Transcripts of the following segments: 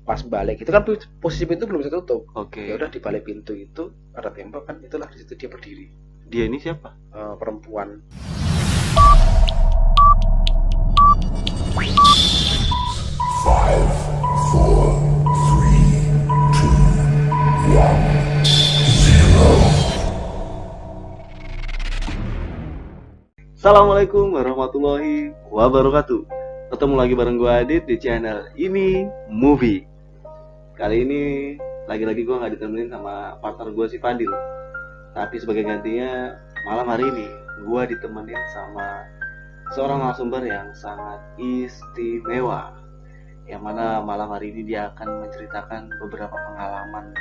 pas balik itu kan posisi pintu belum bisa tutup. Oke. Ya udah di balik pintu itu ada tembok kan, itulah di situ dia berdiri. Dia ini siapa? Perempuan. Assalamualaikum warahmatullahi wabarakatuh. Ketemu lagi bareng gue Adit di channel ini Movie. Kali ini lagi-lagi gue gak ditemenin sama partner gue si Fadil. Tapi sebagai gantinya malam hari ini gue ditemenin sama seorang narasumber yang sangat istimewa, yang mana malam hari ini dia akan menceritakan beberapa pengalaman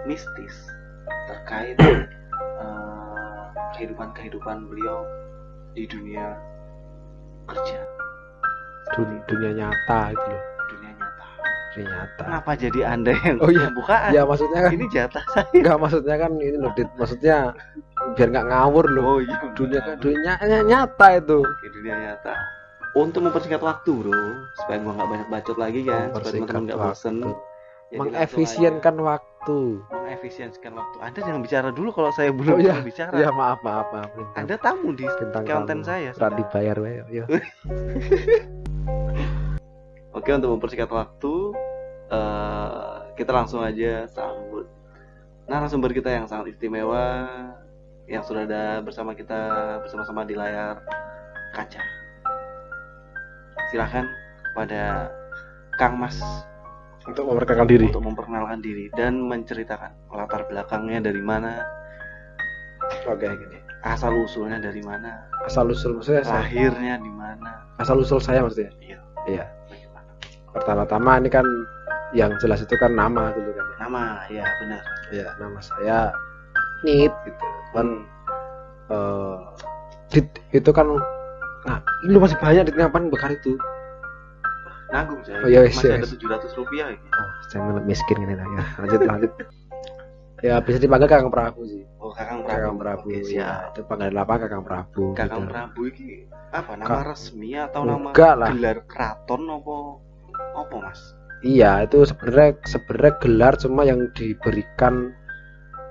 mistis terkait kehidupan beliau di dunia kerja, Dunia nyata itu loh. dunia nyata. Dunia nyata. Kenapa jadi Anda yang Oh iya. pembukaan? Ya maksudnya kan Ini jatah saya. enggak, maksudnya kan ini loh Dit, maksudnya biar nggak ngawur loh. Oh iya. Dunia nyata itu. Oke, dunia nyata. Untuk mempersingkat waktu, bro, supaya gua nggak banyak bacot lagi kan, supaya teman-teman nggak bosen. Jadi Mengefisienkan waktu. mengefisienkan waktu. Anda jangan bicara dulu kalau saya belum bicara. Ya maaf. Anda tamu di Bintang konten tamu. saya. Sudah dibayar yo. Oke, untuk mempersingkat waktu, kita langsung aja sambut narasumber kita yang sangat istimewa, yang sudah ada bersama kita bersama-sama di layar kaca. Silahkan kepada Kang Mas Untuk memperkenalkan diri. untuk memperkenalkan diri dan menceritakan latar belakangnya dari mana, Oke, gini. asal usulnya dari mana, Asal usul maksudnya lahirnya di mana. asal usul saya maksudnya. Iya. Iya. Bagaimana? Pertama-tama ini kan yang jelas itu kan nama dulu kan. Nama, ya benar. Iya, nama saya Nit gitu. Kan Dit itu kan, nah lu masih banyak Dit, ngapain bekar itu? Nanggung saya. Oh, iya, Masih iya. ada 700 rupiah ini. Jangan miskin ini lah ya. Lanjut. Ya bisa dipanggil Kakang Prabu sih. Oh, Kakang Prabu. Kakang Prabu. Oke, Ya, siap. itu panggilan apa Kakang Prabu. Kakang gitu. Prabu ini apa nama resmi atau nama Enggak lah. gelar keraton apa Mas? Iya, itu sebenarnya gelar cuma yang diberikan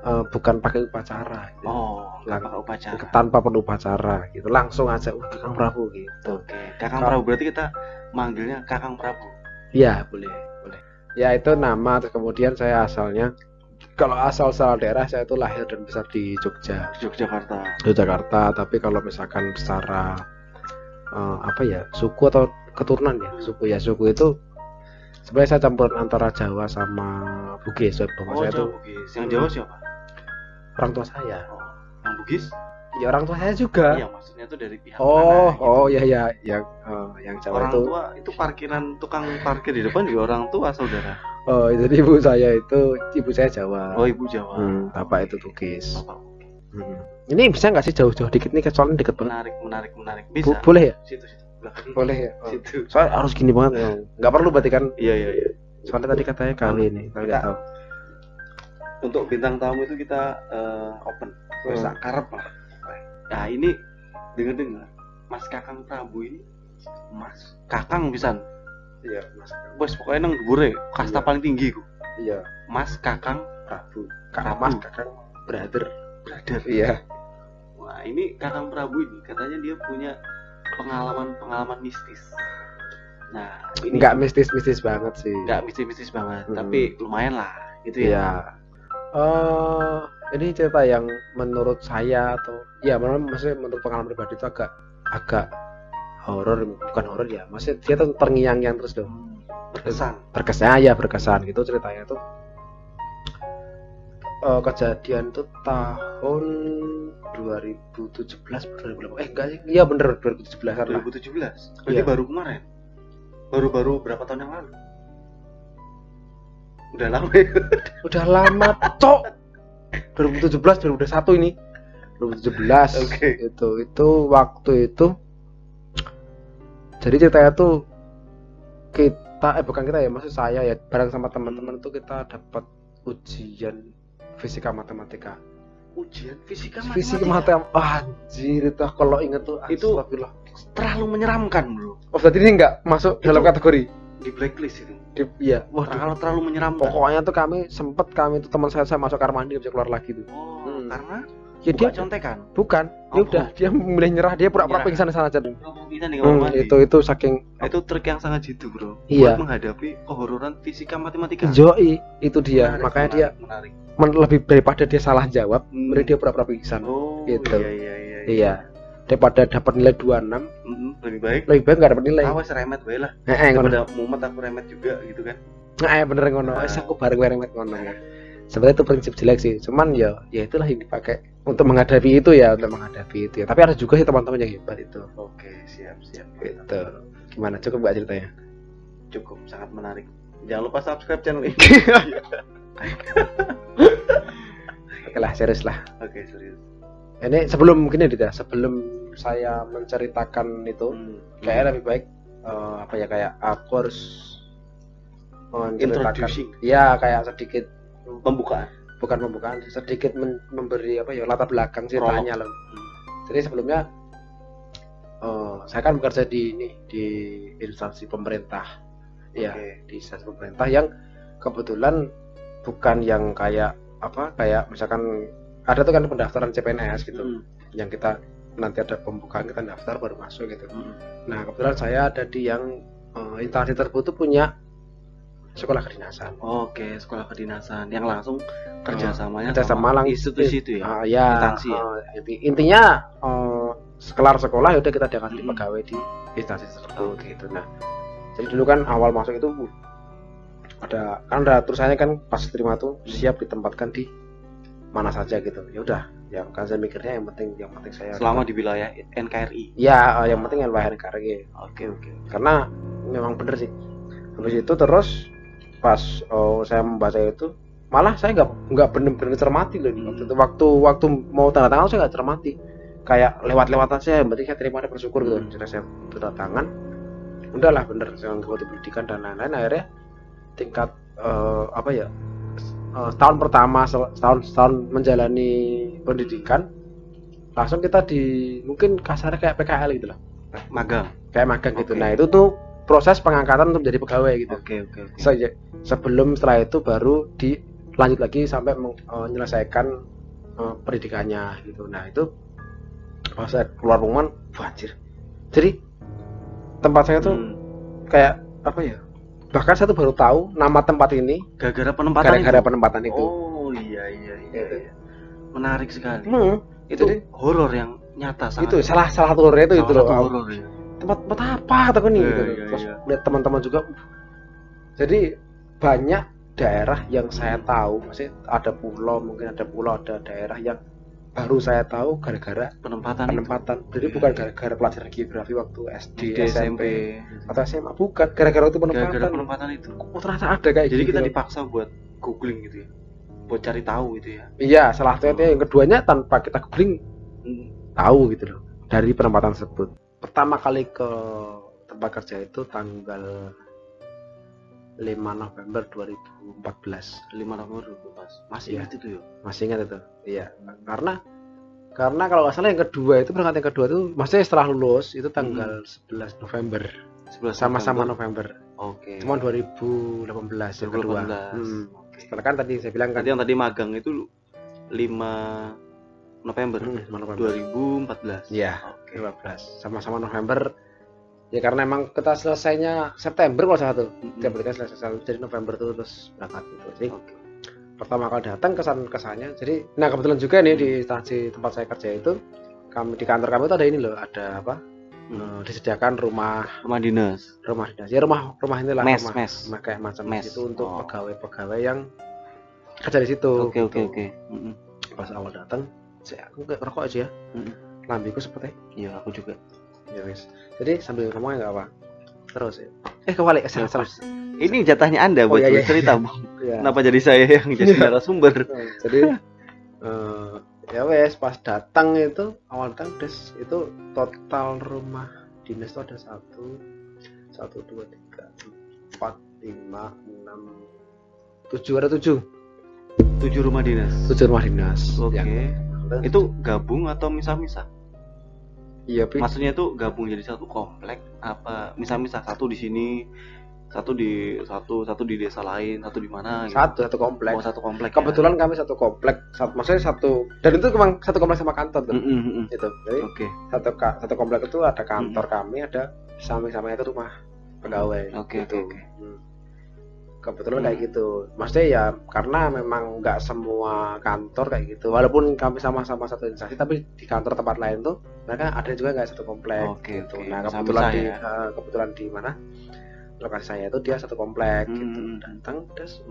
bukan pakai upacara gitu. Oh, nggak pakai upacara. Tanpa perlu upacara gitu. Langsung aja Kakang Prabu gitu. Oke, Kakang Prabu berarti kita manggilnya Kakang Prabu. Iya, boleh. Ya itu nama, terus kemudian saya asalnya, kalau asal daerah saya itu lahir dan besar di Yogyakarta. Tapi kalau misalkan secara suku atau keturunan ya, suku itu sebenarnya saya campuran antara Jawa sama Bugis. Bapak saya itu Bugis. Yang Jawa siapa? orang tua saya. Oh, yang Bugis? Ya orang tua saya juga. Iya, maksudnya tuh dari pihak mana? Gitu. Ya yang Jawa Orang itu. tua itu parkiran, tukang parkir di depan juga orang tua, saudara. Oh, jadi ibu saya Jawa. Oh, ibu Jawa. Bapak itu Bugis. Bapak. Ini bisa nggak sih jauh-jauh dikit nih, soalnya deket banget. Menarik. Bisa. Boleh ya? Situ. Belakang. Boleh ya. Situ. Soalnya harus gini banget ya. Nggak perlu berarti kan? Iya. Soalnya tadi katanya kali ini, kalau nggak tahu. Untuk bintang tamu itu kita open. Bisa karep lah. Nah, ini dengar Mas Kakang Prabu ini, Mas Kakang pisan. Iya, Mas. Bos pokoknya nang dhuwur kasta Iya. paling tinggi ku. Iya, Mas Kakang Prabu. Prabu. Kakang brother. Iya. Wah, ini Kakang Prabu ini katanya dia punya pengalaman mistis. Nah, ini Nggak mistis banget sih. nggak mistis banget, tapi lumayan lah gitu ya. Iya. Ini cerita yang menurut saya atau ya maksudnya menurut pengalaman pribadi itu agak horor, bukan horor ya. Maksudnya dia tuh terngiang-ngiang terus dong. Berkesan gitu ceritanya tuh. Kejadian tuh tahun 2017 2018. Enggak sih. Iya bener 2017-an lah. 2017. Berarti Iya. baru kemarin. Baru berapa tahun yang lalu? Udah lama ya. Udah lama, Cok. 2017 2021 ini. 2017. Oke. Itu waktu itu. Jadi ceritanya tuh bukan kita ya, maksud saya ya, bareng sama teman-teman itu kita dapat ujian fisika matematika. Ujian fisika Matematika. Anjir, itu kalau inget tuh Itu astagfirullah. terlalu menyeramkan, bro. Oh, berarti ini enggak masuk dalam kategori. di blacklist itu. Iya, wah Terlalu menyeramkan. pokoknya tuh kami tuh teman saya masuk kamar mandi nggak bisa keluar lagi tuh. Karena Ya dia contekan. bukan, ya udah dia memilih nyerah, dia pura-pura Nyerah. pingsan di sana aja. Bisa di kamar mandi. Itu saking Itu trik yang sangat jitu, Bro. Iya. Buat menghadapi kehororan fisika matematika. Joy itu dia, Menarik, makanya dia menarik. lebih daripada dia salah jawab, mending dia pura-pura pingsan. Oh, gitu. Iya. Iya. Daripada dapat nilai 26, Lebih baik. lebih baik nggak dapat nilai. Awas remet bae lah. Ngono. Daripada mumet aku remet juga gitu kan. Bener ngono. Wes aku bareng remet ngono ya. Sebenarnya itu prinsip jelek sih. Cuman ya itulah yang dipakai untuk menghadapi itu ya, Tapi ada juga sih teman-teman yang hebat itu. Oke, siap. Gitu. Gimana? Cukup gak ceritanya? Cukup, sangat menarik. Jangan lupa subscribe channel ini. Oke lah, serius lah. Oke, serius. Ini sebelum saya menceritakan itu, kayaknya lebih baik kayak aku harus menceritakan. Introducing. Ya, kayak sedikit Pembukaan. bukan pembukaan, sedikit memberi latar belakang ceritanya loh. Jadi sebelumnya saya kan bekerja di instansi pemerintah. Ya, di instansi pemerintah yang kebetulan bukan yang kayak misalkan ada tuh kan pendaftaran CPNS gitu. Yang kita nanti ada pembukaan, kita daftar baru masuk gitu. Nah, kebetulan saya ada di yang instansi tersebut tuh punya sekolah kedinasan. Oke, sekolah kedinasan yang langsung kerjasamanya sama institusi itu ya. Instansi ya. Intinya kelar sekolah ya udah kita diangkat jadi pegawai di instansi tersebut gitu. Nah, jadi dulu kan awal masuk itu ada tulisannya kan pas terima tuh siap ditempatkan di mana saja gitu. Ya udah, yang kan saya mikirnya yang penting saya selama di wilayah NKRI. Ya, yang penting wilayah NKRI. Oke. Karena memang bener sih. Habis itu terus pas saya membaca itu malah saya nggak bener-bener cermati loh. Waktu mau tanda tangan saya nggak cermati, kayak lewat aja. Yang penting saya terima dan bersyukur gitu. Jadi saya tanda tangan, udahlah bener saya ngikuti pendidikan dan lain-lain. Akhirnya tingkat setahun pertama setahun menjalani pendidikan langsung kita mungkin kasarnya kayak PKL gitu lah, magang gitu. Nah itu tuh proses pengangkatan untuk menjadi pegawai gitu. Oke. Setelah itu baru dilanjut lagi sampai menyelesaikan pendidikannya gitu. Nah itu pas saya keluar rumah, anjir. Jadi tempat saya tuh kayak bahkan saya tuh baru tahu nama tempat ini gara-gara penempatan itu. Oh iya. Menarik sekali. Itu horor yang nyata sangat. Itu salah satu horor itu loh. Horor ya. Tempat apa kataku nih gitu. Terus lihat teman-teman juga. Jadi banyak daerah yang saya tahu, masih ada pulau, ada daerah yang baru saya tahu gara-gara penempatan. Jadi bukan gara-gara pelajaran geografi waktu SD, SMP atau SMA, bukan gara-gara itu penempatan itu. Ternyata ada kayak jadi gitu. Kita dipaksa buat googling gitu ya, buat cari tahu gitu ya. Iya, salah satunya yang keduanya tanpa kita googling tahu gitu loh dari penempatan tersebut. Pertama kali ke tempat kerja itu tanggal 5 November 2014. 5 November 2014. Masih ingat itu ya? Masih ingat itu. Iya. Karena kalau nggak salah yang kedua itu maksudnya setelah lulus itu tanggal 11 November. Sama-sama November. Oke. Cuma 2018 yang kedua. Setelah kan tadi saya bilang kan yang tadi magang itu 5 November 2014. Iya, 2015. Sama-sama November. Ya karena emang kita selesainya September kalau salah tuh. Kita selesai jadi November tuh terus berangkat gitu. Jadi pertama kali datang kesannya. Jadi kebetulan juga nih di instansi tempat saya kerja itu di kantor kami itu ada ini loh, ada disediakan rumah dinas. Ya rumah inilah mes. Kayak macam mes itu untuk pegawai-pegawai yang kerja di situ. Oke. Pas awal datang, aku kayak rokok aja ya. Lambiku seperti. Iya, aku juga. Ya wis. Jadi sambil ngomongnya enggak apa. Terus ya. Kebalik salah. Ini jatahnya Anda buat cerita, Bang. Kenapa jadi saya yang jadi narasumber? Jadi ya wes pas datang itu awal datang itu total rumah dinas itu ada 1 2 3 4 5 6 7 ada 7 rumah dinas. Oke. Itu gabung atau misah-misah? Iya, maksudnya itu gabung jadi satu komplek apa misah-misah, satu di sini Satu di desa lain, satu di mana gitu. Satu komplek. Oh, satu komplek. Kebetulan kami satu komplek, maksudnya satu, dan itu memang satu komplek sama kantor tuh. Itu. Jadi Oke. satu komplek itu ada kantor kami, ada samping-sampingnya itu rumah pegawai. Oke. Gitu. Kebetulan kayak gitu. Maksudnya ya karena memang nggak semua kantor kayak gitu. Walaupun kami sama-sama satu instansi, tapi di kantor tempat lain tuh mereka ada juga nggak satu komplek. Oke. Nah Bisa-bisa kebetulan di mana lokasi saya itu dia satu komplek gitu. Datang terus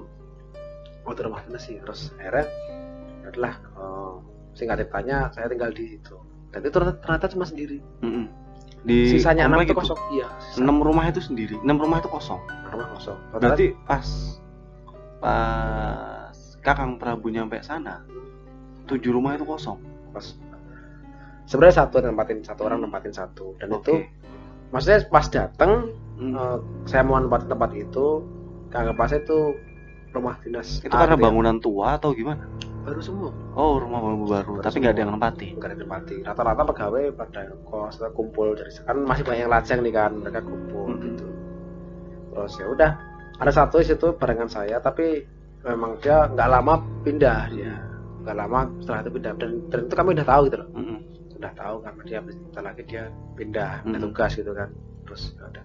rumah dinas sih, terus akhirnya adalah singkat ceritanya saya tinggal di situ. Dan itu ternyata cuma sendiri. Di sisanya 6 itu komplek kosong. Iya. 6 rumah itu sendiri. 6 rumah itu kosong. Rumah kosong. Berarti pas Kakang Prabu nyampe sana 7 rumah itu kosong. Pas sebenarnya satu orang nempatin satu, dan itu maksudnya pas datang saya mau nempatin tempat itu, anggap pas itu rumah dinas. Itu karena bangunan tua atau gimana? Baru semua. Oh, rumah baru, tapi nggak ada yang nempati. Nggak ada yang nempati. Rata-rata pegawai pada kos kumpul dari kan masih banyak yang lajang nih kan, mereka kumpul gitu. Terus ya udah, ada satu di situ barengan saya, tapi memang dia nggak lama pindah dia. Nggak lama setelah itu pindah, dan itu kami udah tahu gitu loh. Udah tahu karena dia bentar lagi dia pindah tugas gitu kan. Terus ada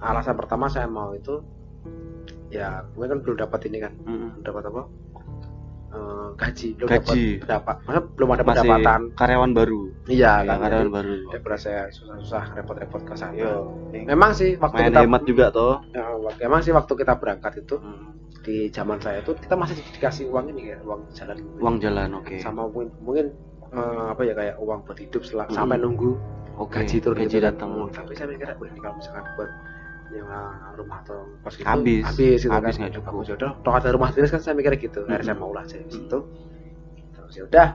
alasan pertama saya mau itu ya gue kan belum dapat ini kan, dapat apa, gaji, belum ada pendapatan, karyawan baru. Iya kan, karyawan baru. Daripada saya susah-susah repot-repot ke sana. Memang sih waktu main kita hemat juga toh. Memang sih waktu kita berangkat itu di zaman saya itu kita masih dikasih uang ini kayak uang jalan. Uang jalan, oke. Sama mungkin apa ya, kayak uang buat hidup sampai nunggu gaji turun, gaji datang. Tapi saya mikirnya kalau misalkan buat nyewa rumah atau kos itu habis gitu habis kan, nggak cukup. Ya udah, toh ada rumah dinas kan, saya mikirnya gitu. Akhirnya saya mau lah di situ. Terus ya udah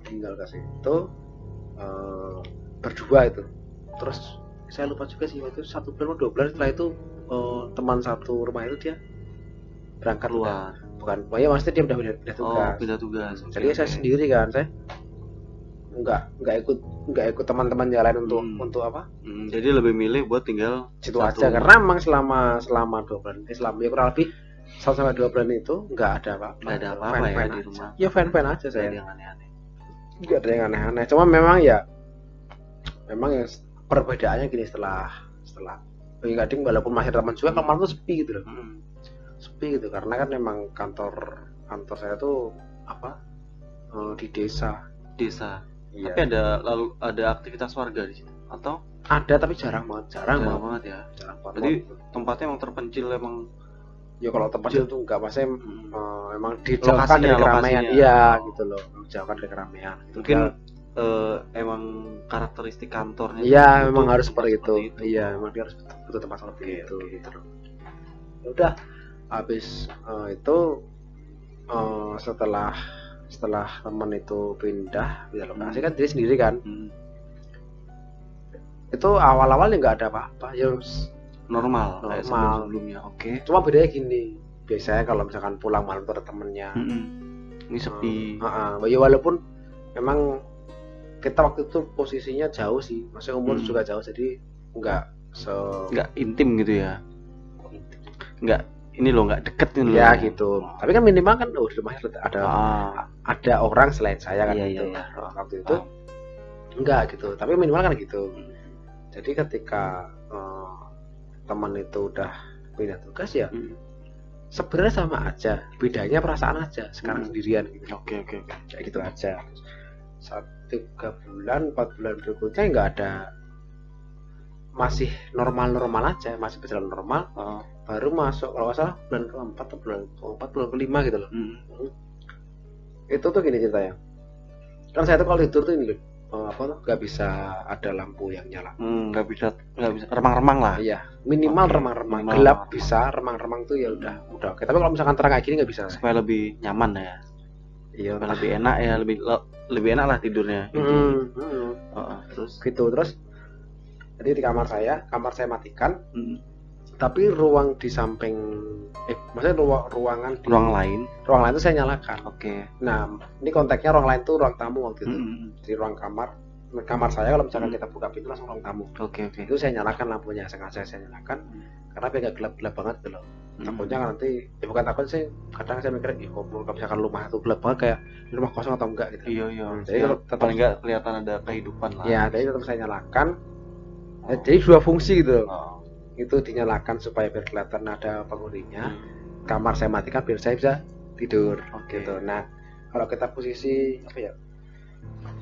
tinggal ke situ berdua itu. Terus saya lupa juga sih waktu itu 1 bulan atau 2 bulan setelah itu teman satu rumah itu dia berangkat luar. Bukan, ya maksudnya dia udah pindah tugas. Pindah tugas. Jadi saya sendiri kan, saya nggak ikut teman-teman yang lain untuk apa? Jadi lebih milih buat tinggal situ aja, karena memang selama 2 bulan, selama ya kurang lebih 1 sampai 2 bulan itu nggak ada apa-apa. Nggak ada apa-apa ya di rumah. Ya fan aja saya. Nggak ada yang aneh-aneh. Nggak ada yang aneh-aneh. Cuma memang ya perbedaannya gini, setelah kadang walaupun masih teman juga, kamar tuh sepi gitu loh. Sepi gitu, karena kan memang kantor saya tuh apa, di desa. Iya. Tapi ada aktivitas warga di situ atau? Ada, tapi jarang banget ya. Jarang banget. Jadi tempatnya emang terpencil emang. Ya kalau terpencil tuh enggak, maksudnya memang dijauhkan dari keramaian. Iya gitu loh, dijauhkan dari keramaian. Mungkin emang karakteristik kantornya. Iya, memang harus seperti itu. Iya, memang dia harus butuh tempat seperti itu gitu loh. Ya udah, habis itu setelah teman itu pindah lokasi kan dia sendiri kan. Itu awal-awalnya nggak ada apa-apa, ya normal. Kayak sebelumnya. Oke. Cuma bedanya gini, biasanya kalau misalkan pulang malam tuh ada temennya. Ini sepi. Ya walaupun memang kita waktu itu posisinya jauh sih, maksudnya umur juga jauh, jadi nggak intim gitu ya. Nggak deket gitu ya gitu. Tapi kan minimal kan di rumahnya ada orang selain saya kan. Gitu. Waktu itu enggak gitu, tapi minimal kan gitu. Jadi ketika teman itu udah pindah tugas ya sebenarnya sama aja, bedanya perasaan aja. Sekarang sendirian gitu. Oke. Kayak gitu aja. 3 bulan 4 bulan berikutnya nggak ada, masih normal aja, masih berjalan normal. Baru masuk kalau nggak salah bulan ke-4 atau bulan ke-5 gitu loh. Itu tuh gini ceritanya, kan saya tuh kalau tidur tuh ini nggak bisa ada lampu yang nyala. Nggak bisa remang-remang lah. Iya, minimal remang-remang. Gelap bisa, remang-remang tuh ya udah oke. Tapi kalau misalkan terang kayak gini nggak bisa. Supaya lebih nyaman ya. Iya, lebih enak ya, lebih enak lah tidurnya. Terus jadi di kamar saya matikan. Tapi ruang di samping maksudnya ruang lain itu saya nyalakan. Oke. Nah, ini konteksnya ruang lain tuh ruang tamu waktu itu. Di ruang kamar kamar saya kalau misalkan kita buka pintu langsung ruang tamu. Oke. Itu saya nyalakan lampunya, sengaja saya nyalakan karena biar nggak gelap-gelap banget gitu loh. Takutnya kan nanti ya bukan takut sih, kadang saya mikir kok kalau misalkan rumah itu gelap banget kayak rumah kosong atau enggak gitu. Iya. Jadi kalau tetap paling nggak kelihatan ada kehidupan lah. ya, jadi tetap saya nyalakan. Jadi dua fungsi gitu. Itu dinyalakan supaya biar kelihatan ada penghuninya. Kamar saya matikan biar saya bisa tidur. Gitu. Nah, kalau kita posisi apa ya?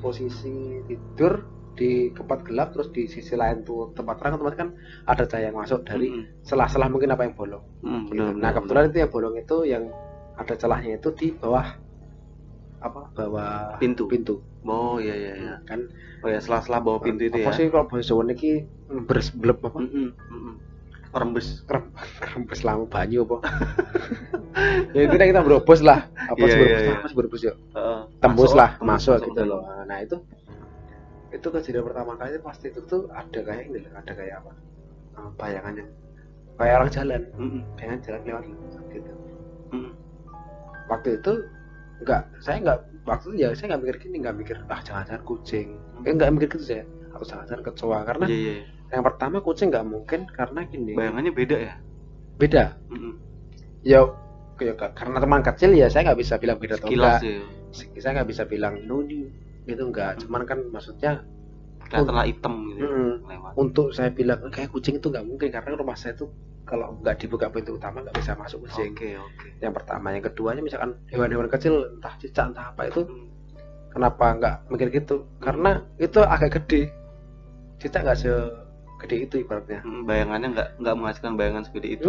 Posisi tidur di tempat gelap terus di sisi lain tuh tempat terang, otomatis kan ada cahaya yang masuk dari celah-celah mungkin apa yang bolong. Gitu. Nah, kebetulan itu yang bolong itu yang ada celahnya itu di bawah bawah pintu. Oh iya. Kan sela-sela bawah pintu itu ya. Apa sih kalau bahasa Jawa niki bleb apa? Rembes lamu banyu apa? Ya itu kita berobos lah. Apa sih berobos yuk? Tembus masuk gitu loh. Nah, itu kejadian pertama kali pasti itu tuh ada kayak ini loh, ada kayak apa? Bayangannya kayak orang jalan. Bayangan jalan lewat gitu. Waktu itu saya nggak mikir gini, nggak mikir jangan-jangan kucing. Nggak mikir gitu saya. Atau jangan-jangan kecoa karena yang pertama kucing nggak mungkin karena gini. Bayangannya beda ya? Beda. Ya karena teman kecil ya saya nggak bisa bilang beda atau enggak. Saya nggak bisa bilang nuni gitu enggak. Cuman kan maksudnya kelihatan hitam gitu. Lewat. Untuk saya bilang kayak kucing itu nggak mungkin karena rumah saya itu kalau nggak dibuka pintu utama nggak bisa masuk kucing. Yang pertama, yang keduanya misalkan hewan-hewan kecil entah cicak entah apa itu, kenapa nggak mikir gitu? Karena itu agak gede. Cicak nggak segede itu ibaratnya. Bayangannya nggak menghasilkan bayangan segede itu.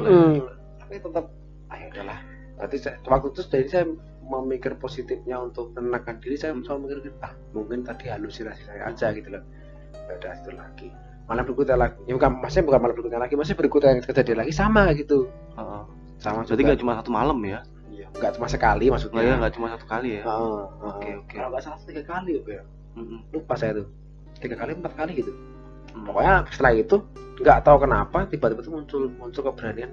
Tapi tetap, ayo udahlah. Berarti waktu itu jadi saya memikir positifnya untuk menenangkan diri, saya selalu mikir mungkin tadi halusinasi saya aja gitu loh. Udah itu lagi. Malam berikutnya lagi. Ya bukan malam berikutnya lagi, masih berikutnya yang kejadian lagi sama gitu. Sama. Berarti nggak cuma satu malam ya? Iya. Nggak cuma sekali maksudnya. Iya, nggak cuma satu kali ya. Oke. Kalau nggak salah 3 kali ya. Lupa saya tuh. 3 kali 4 kali gitu. Pokoknya setelah itu nggak tahu kenapa tiba-tiba tuh muncul keberanian.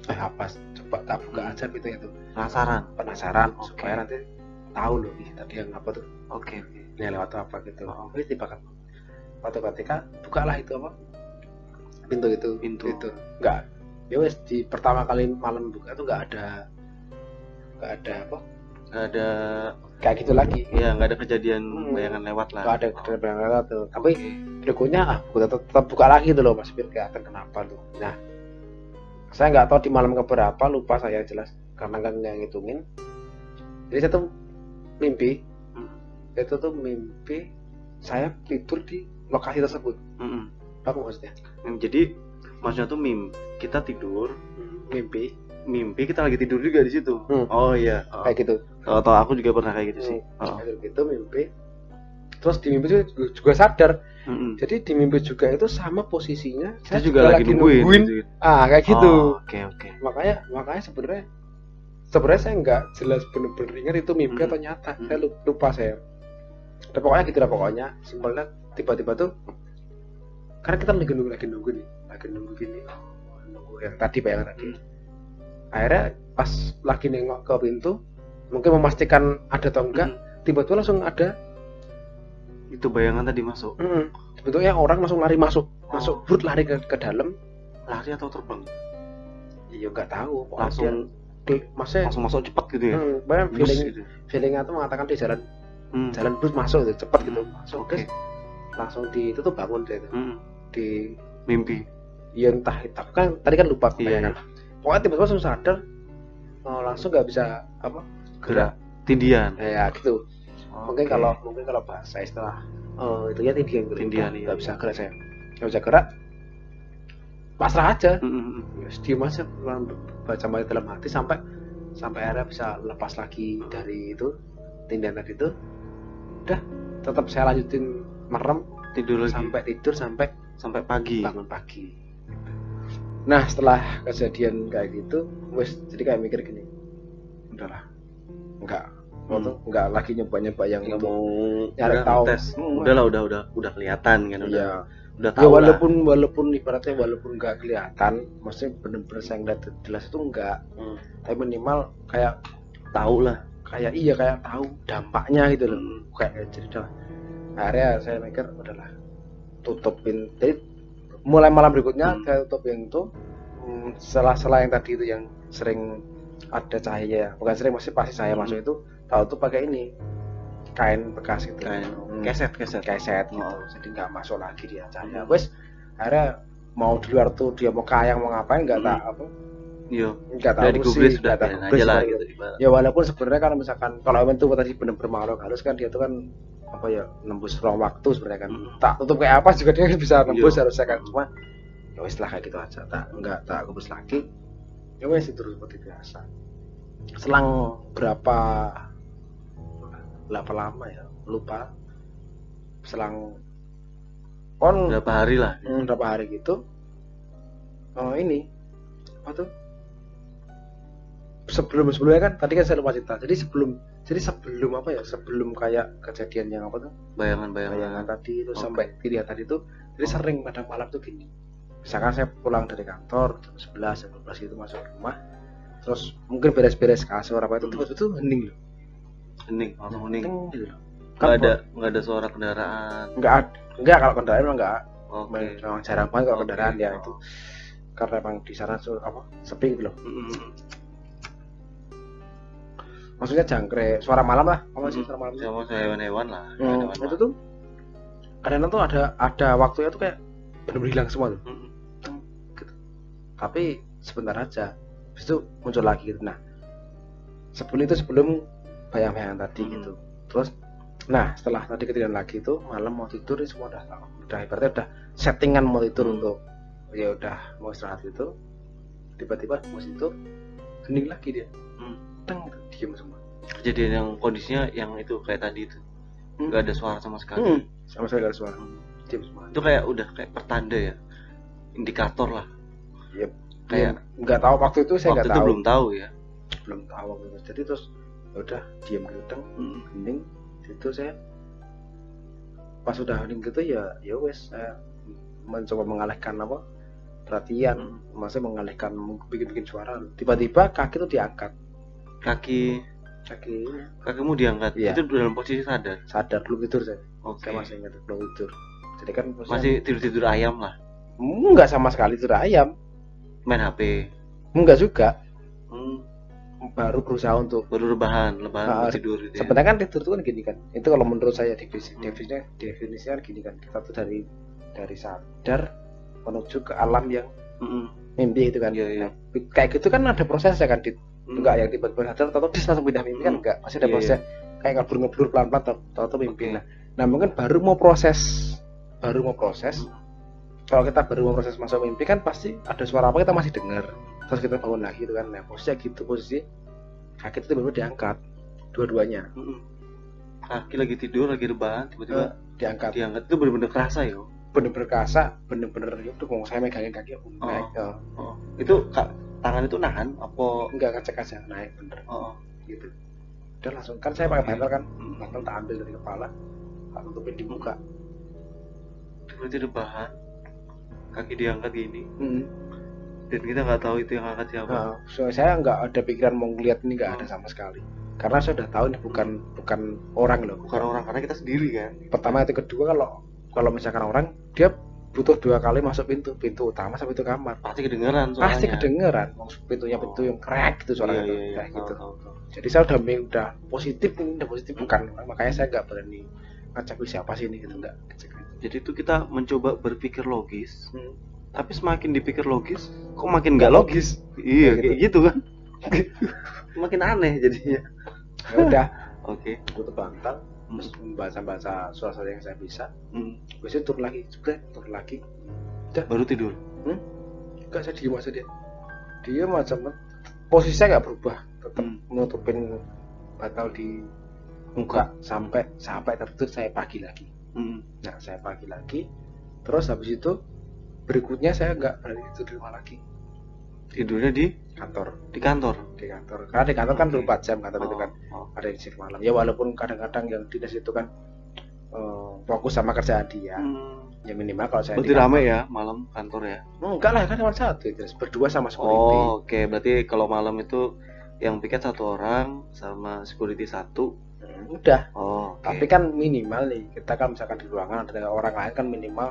Apa? Coba tak buka aja pintu itu. Penasaran supaya nanti tahu loh tadi yang apa tuh. Oke. Ini lewat apa gitu. Tiba kan. Waktu ketika bukalah itu apa? Pintu itu. Enggak. Ya wes di pertama kali malam buka tuh nggak ada apa? Nggak ada kayak gitu lagi. Iya, nggak ada kejadian bayangan lewat lah. Nggak ada kejadian bayangan lewat tuh. Tapi berikutnya tetap buka lagi tuh loh, Mas Fir, kelihatan kenapa tuh. Nah, saya nggak tahu di malam keberapa, lupa saya jelas karena nggak ngitungin. Jadi saya tuh mimpi. Itu tuh mimpi saya tidur di lokasi tersebut. Apa maksudnya? Jadi maksudnya tuh kita tidur, mimpi kita lagi tidur juga di situ. Oh iya. Kayak gitu. Tahu aku juga pernah kayak gitu sih. Kayak gitu mimpi. Terus di mimpi juga sadar. Jadi di mimpi juga itu sama posisinya. Saya juga lagi nungguin. Gitu. Kayak gitu. Oke. Makanya sebenarnya saya nggak jelas bener-bener ingat itu mimpi atau nyata. Saya lupa saya. Dan pokoknya gitu lah pokoknya. Simpelnya tiba-tiba tuh karena kita lagi nunggu gini. Nunggu yang tadi bayangan tadi. Akhirnya pas lagi nengok ke pintu, mungkin memastikan ada atau enggak, tiba-tiba langsung ada itu bayangan tadi masuk. Bentuknya orang langsung lari masuk brut lari ke dalam. Lari atau terbang? Iya nggak tahu. Langsung masuk cepat gitu ya. Feelingnya tuh mengatakan di jalan brut masuk gitu, cepat gitu. Masuk langsung itu tuh bangun dia itu. Di mimpi. Ya entah itu kan tadi kan lupa kebayangan. Pokoknya tiba-tiba langsung sadar, langsung nggak bisa gerak, tindian. Ya gitu. Mungkin kalau bahasa istilah itu ya tindian nggak bisa gerak saya, nggak bisa gerak, pasrah aja, diem aja, baca dalam hati sampai akhirnya bisa lepas lagi dari itu tindian tadi itu. Udah, tetap saya lanjutin merem tidur lagi sampai pagi, bangun pagi. Nah setelah kejadian kayak gitu, jadi kayak mikir gini, udahlah, nggak lagi nyoba yang mau nyari tahu. Udah kelihatan kan, udah Ya tahu walaupun ibaratnya walaupun nggak kelihatan, maksudnya bener-bener saya ngeliat jelas itu enggak, tapi minimal kayak tahu lah, kayak tahu dampaknya gitu loh, kayak jadi Akhirnya saya mikir udahlah tutupin. Jadi mulai malam berikutnya saya tutupin itu sela-sela yang tadi itu yang sering ada cahaya, bukan sering, masih pasti cahaya masuk itu, tahu tuh pakai ini kain bekas gitu, Kain keset keset gitu. Jadi nggak masuk lagi dia cahaya. Wes akhirnya mau di luar tuh dia mau kayang mau ngapain nggak tak apa. Iya. Nggak tahu digubris sih, sudah nggak tahu biarin gubris aja lah gitu. gitu ibarat. Ya walaupun sebenarnya kan misalkan kalau emang tuh tadi bener-bener makhluk halus kan dia tuh kan apa ya nembus ruang waktu sebenarnya kan. Tak tutup kayak apa juga dia bisa nembus harusnya kan, cuma ya wes lah kayak gitu aja, tak gubris lagi. Ya wes itu seperti biasa. Selang berapa lama ya lupa, selang Berapa hari lah. berapa hari gitu. Ini apa tuh? Sebelumnya kan tadi kan saya lupa cerita. Jadi sebelum apa ya? Sebelum kayak kejadian yang apa tuh? Bayangan tadi itu sampai dilihat tadi tuh. Jadi sering pada malam tuh gini. Misalkan saya pulang dari kantor jam 11 jam 12 itu masuk rumah. Terus mungkin beres-beres kasur apa itu tuh hening loh. Langsung hening. Gitu. Nggak ada suara kendaraan. Enggak kalau kendaraan memang enggak. Oke. Memang jarang banget kalau kendaraan ya itu. Karena emang di sana apa sepi gitu loh. Maksudnya jangkrik, suara malam lah, apa sih suara malam? Sama hewan-hewan lah. Itu tuh kadang-kadang tuh ada waktunya tuh kayak benar-benar hilang semua tuh. Gitu. Tapi sebentar aja, habis itu muncul lagi gitu. Nah, sebelum bayang-bayang tadi gitu. Terus, nah setelah tadi ketiduran lagi itu malam mau tidur semua udah ibaratnya udah settingan mau tidur untuk ya udah mau istirahat itu, tiba-tiba pas itu hening lagi dia. Teng diam semua. Kejadian yang kondisinya yang itu kayak tadi itu nggak ada suara sama sekali. Sama sekali nggak ada suara. Diam semua. Itu kayak udah kayak pertanda ya, indikator lah. Yep. Kayak nggak tahu waktu itu saya nggak tahu. Waktu itu belum tahu ya. Belum tahu waktu itu. Jadi terus udah diam gitu, hening. Itu saya pas sudah hening gitu ya wes saya mencoba mengalihkan apa perhatian, maksudnya mengalihkan bikin suara. Tiba-tiba kaki itu diangkat. Kakimu diangkat. Iya. Itu dalam posisi sadar belum tidur saya. Oke. Saya masih ingat belum tidur. Jadi kan masih tidur ayam lah. Enggak sama sekali tidur ayam. Main HP. Enggak juga. Baru berusaha untuk rebahan tidur gitu ya. Sebenarnya kan tidur itu kan gini kan. Itu kalau menurut saya definisinya kan gini kan. Kita tuh dari sadar menuju ke alam yang mimpi itu kan. Iya. Nah, kayak gitu kan ada prosesnya kan. Enggak yang tiba-tiba sadar atau bisa langsung pindah mimpi kan enggak. Masih ada proses kayak ngeblur pelan-pelan atau mimpi. Nah, mungkin baru mau proses. Kalau kita baru mau proses masuk mimpi kan pasti ada suara apa kita masih dengar. Terus kita bangun lagi itu kan. Nah, posisi kaki itu tiba-tiba diangkat dua-duanya. Kaki lagi tidur, lagi rebahan, tiba-tiba diangkat. Itu benar-benar kerasa ya. Bener-bener kerasa, bener-bener itu kalau saya megangin kaki aku naik. Itu tangan itu nahan apa enggak, ngecek aja naik bener. Gitu. Udah langsung kan saya pakai bantal kan. Bantal tak ambil dari kepala, tak tutupin di muka. Berarti rebahan, kaki diangkat gini. Dan kita nggak tahu itu yang angkat siapa. Saya nggak ada pikiran mau ngeliat ini, nggak ada sama sekali. Karena saya udah tahu ini bukan orang loh. Bukan orang, karena kita sendiri kan. Pertama itu kedua kalau misalkan orang dia butuh 2 kali masuk pintu utama sampai pintu kamar. Pasti kedengeran suaranya. Pasti kedengeran. Pintunya pintu yang krek gitu suaranya kayak gitu. Tahu. Jadi saya udah positif bukan. Makanya saya nggak berani ngecek siapa sih ini gitu, nggak ngecek. Jadi itu kita mencoba berpikir logis. Tapi semakin dipikir logis, kok makin nggak logis. Iya, kayak gitu kan. Makin aneh jadinya. Ya udah. Oke. Tutup bantal. Terus membaca suara-suara yang saya bisa. Biasanya turun lagi. Udah. Baru tidur. Enggak, saya diem aja dia. Diem aja. Posisi saya nggak berubah. Tetap menutupin bantal di muka sampai tertidur saya pagi lagi. Nah, saya pagi lagi. Terus habis itu berikutnya saya nggak berani tidur di rumah lagi. Tidurnya di kantor. Di kantor. Karena di kantor kan 24 jam kantor itu kan. Ada yang shift malam. Ya walaupun kadang-kadang yang dinas itu kan fokus sama kerjaan dia. Ya minimal kalau saya berarti rame ya malam kantor ya? Enggak lah, kan cuma satu itu. Berdua sama security. Oke. Berarti kalau malam itu yang piket 1 orang sama security 1. Udah. Oh, oke. Tapi kan minimal nih, kita kan misalkan di ruangan ada orang lain kan minimal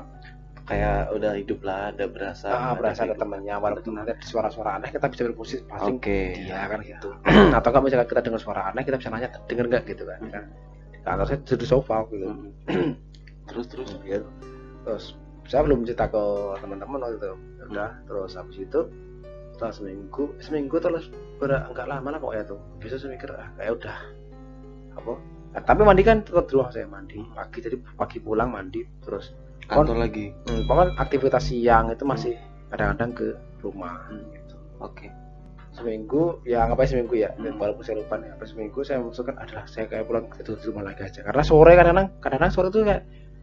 kayak udah hidup lah, ada berasa berasa ada hidup. temannya, walaupun ada suara-suara aneh kita bisa berposisi paling Oke. dia kan gitu. Atau kalau misalkan kita dengar suara aneh kita bisa nanya dengar nggak gitu kan. Di kantor saya di sofa gitu. Terus Gitu. Terus saya belum cerita ke teman-teman waktu itu. Udah, terus habis itu setelah seminggu terus enggak lama lah pokoknya tuh. Besok saya mikir kayak udah apa? Nah, tapi mandi kan tetap di rumah saya mandi pagi, jadi pagi pulang mandi terus kantor lagi. Paman aktivitas siang itu masih kadang-kadang ke rumah gitu. Oke. Seminggu ya ngapain seminggu ya, walaupun saya lupa nih, apa seminggu saya maksudkan adalah saya kayak pulang tidur di rumah lagi aja, karena sore kadang-kadang sore itu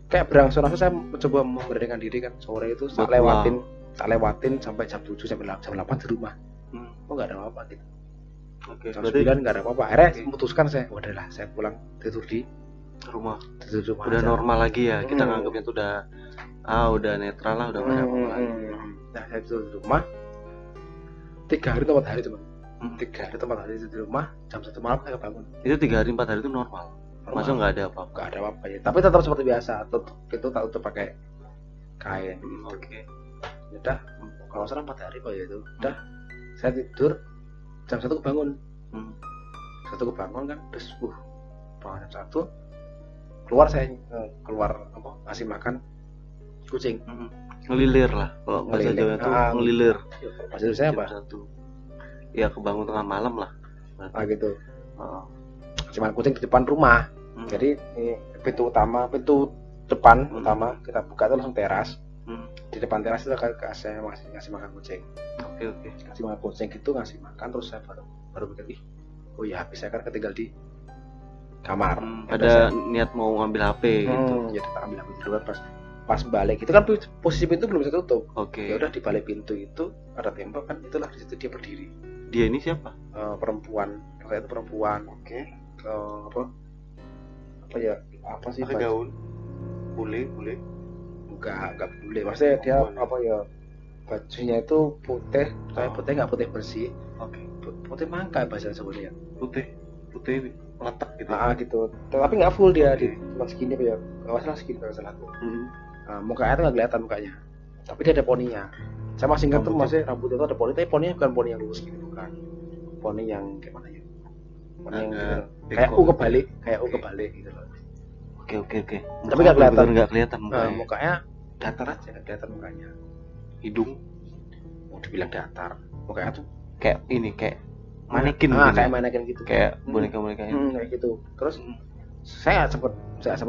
kayak berangsur-angsur saya mencoba memberanikan diri kan, sore itu tak lewatin sampai jam 7 sampai jam 8 di rumah. Kok nggak ada apa-apa gitu. Oke. Jam 9 nggak ada apa-apa. Akhirnya memutuskan saya, udahlah saya pulang tidur di rumah. Udah aja. Normal lagi ya. Kita nganggapnya itu udah netral lah, udah nggak ada apa-apa lagi. Nah, saya tidur di rumah 3 hari atau 4 hari teman. 3 hari atau 4 hari di rumah, jam 1 malam saya bangun. Itu 3 hari 4 hari itu normal. Masa nggak ada apa-apa? Nggak ada apa-apa ya. Tapi tetap seperti biasa, itu tak tutup pakai kain. Oke. Udah, kalau salah 4 hari kok ya itu. Udah, saya tidur jam 1 kebangun. Jam 1 kebangun kan, terus bangun jam 1 keluar ngasih makan kucing. Ngelilir lah kalau bahasa Jawa itu ngelilir. Bahasa saya apa? Ya kebangun tengah malam lah. Gitu. Cuman kucing di depan rumah. Jadi ini pintu depan utama kita buka itu langsung teras. Di depan teras itu saya ngasih makan kucing. Oke. Ngasih makan kucing gitu, ngasih makan terus saya baru pikir oh ya habis saya kan ketinggal di kamar. Ada niat mau ngambil HP gitu. Jadi tak ambil HP dulu pas balik itu kan posisi pintu belum bisa tutup. Oke. Ya udah di balik pintu itu ada tembok kan, itulah di situ dia berdiri. Dia ini siapa? Perempuan. Saya itu perempuan. Oke. Apa sih? Pakai gaun. Bule. Enggak bule. Maksudnya dia apa ya? Bajunya itu putih, kayak putih nggak putih bersih. Oke. Putih mangga bahasa sebutnya. Putih letak gitu. Gitu. Tapi nggak full dia, cuma segini ya. Nggak salah segini kalau salah aku. Mukanya itu nggak kelihatan mukanya. Tapi dia ada poninya. Saya masih ingat tuh masih rambutnya itu ada poni, tapi poninya bukan poni yang lurus gitu, bukan. Poni yang kayak mana ya? Poni yang gitu. Kayak U kebalik gitu loh. Oke. Tapi nggak kelihatan mukanya. Mukanya datar aja, nggak kelihatan mukanya. Hidung mau dibilang datar, mukanya tuh kayak manekin gitu. Kayak manekin gitu. Kayak boneka-boneka kayak gitu. Terus saya sempat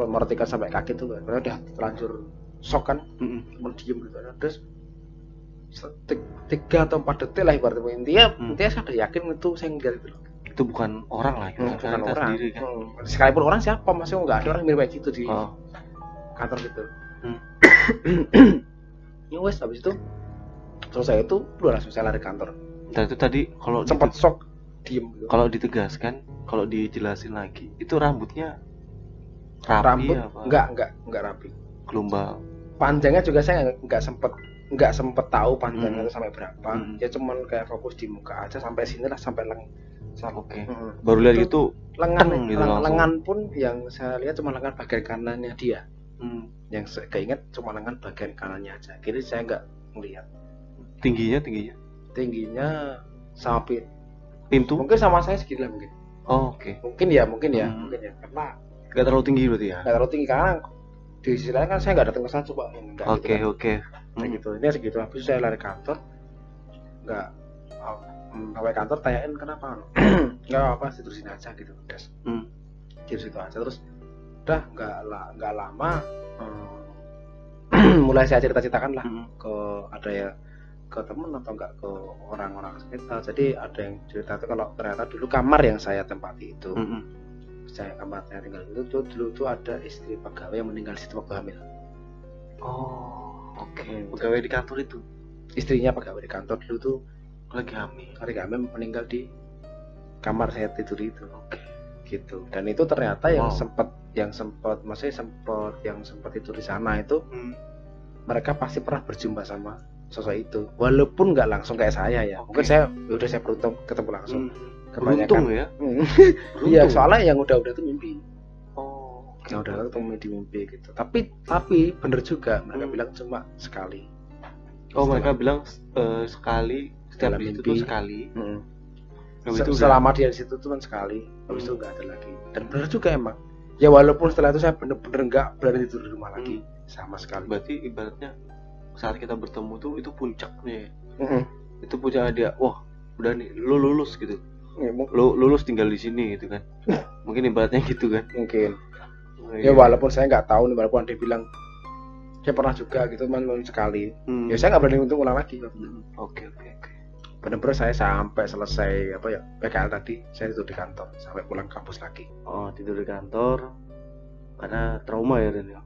merhatikan sampai kaki tuh, karena udah terlanjur shock kan, cuma diem gitu. Terus 3 atau 4 detik lah ibaratnya, intinya saya udah yakin itu saya ngeliat itu. Itu bukan orang lah, bukan orang. Sendiri, kan? Sekalipun orang siapa, masih nggak ada orang mirip kayak gitu di kantor gitu. Wes habis itu terus saya itu langsung saya lari kantor. Dan itu tadi kalau sempat shock diem gitu. Kalau ditegaskan, kalau dijelasin lagi, itu rambutnya rapi apa? Enggak rapi. Gelombang. Panjangnya juga saya nggak sempet tahu panjangnya itu sampai berapa. Ya cuman kayak fokus di muka aja sampai sini lah, sampai Oke. Baru lihat itu lengan pun yang saya lihat cuma lengan bagian kanannya dia. Yang saya keinget cuma lengan bagian kanannya aja. Kiri saya nggak melihat. Tingginya sama pintu. Mungkin sama saya segini lah mungkin. Oke. Mungkin ya. Karena nggak terlalu tinggi berarti ya. Nggak terlalu tinggi karena di sisi lain kan saya nggak datang ke sana coba. Oke. Gitu. Ini segitu. Habis saya lari kantor. Nggak sampai kantor tanyain kenapa. Nggak apa tidur sini aja gitu. Tidur situ aja terus. Udah nggak lama mulai saya ceritakan lah ke temen atau enggak ke orang-orang sekitar. Jadi ada yang cerita tuh kalau ternyata dulu kamar yang saya tempati itu, kamar saya tinggal itu dulu tuh ada istri pegawai yang meninggal di situ waktu hamil. Pegawai di kantor itu. Istrinya pegawai di kantor dulu tuh lagi hamil meninggal di kamar saya tidur itu. Gitu. Dan itu ternyata yang sempat tidur di sana itu mereka pasti pernah berjumpa sama sosok itu, walaupun nggak langsung kayak saya ya. Mungkin saya beruntung ketemu langsung, Beruntung ya. Iya, soalnya yang udah tuh mimpi. Oh, Yang udah tuh di mimpi gitu. Tapi bener juga mereka bilang cuma sekali. Mereka bilang sekali setiap dalam di situ mimpi tuh sekali. Habis itu Selama dia di situ tuh kan sekali, habis itu nggak ada lagi. Dan bener juga emang. Ya walaupun setelah itu saya bener-bener nggak berani tidur di rumah lagi sama sekali. Berarti ibaratnya saat kita bertemu tuh itu puncaknya. Itu puncaknya dia. Wah, udah nih, lu lulus gitu. Lu lulus tinggal di sini gitu kan. Mungkin ibaratnya gitu kan. Mungkin. Ya walaupun saya nggak tahu nih, walaupun dia bilang saya pernah juga gitu cuman sekali. Ya saya nggak berani untuk ulang lagi. Oke. Bener-bener saya sampai selesai PKL tadi saya tidur di kantor sampai pulang kampus lagi. Oh, tidur di kantor karena trauma ya Dan ya?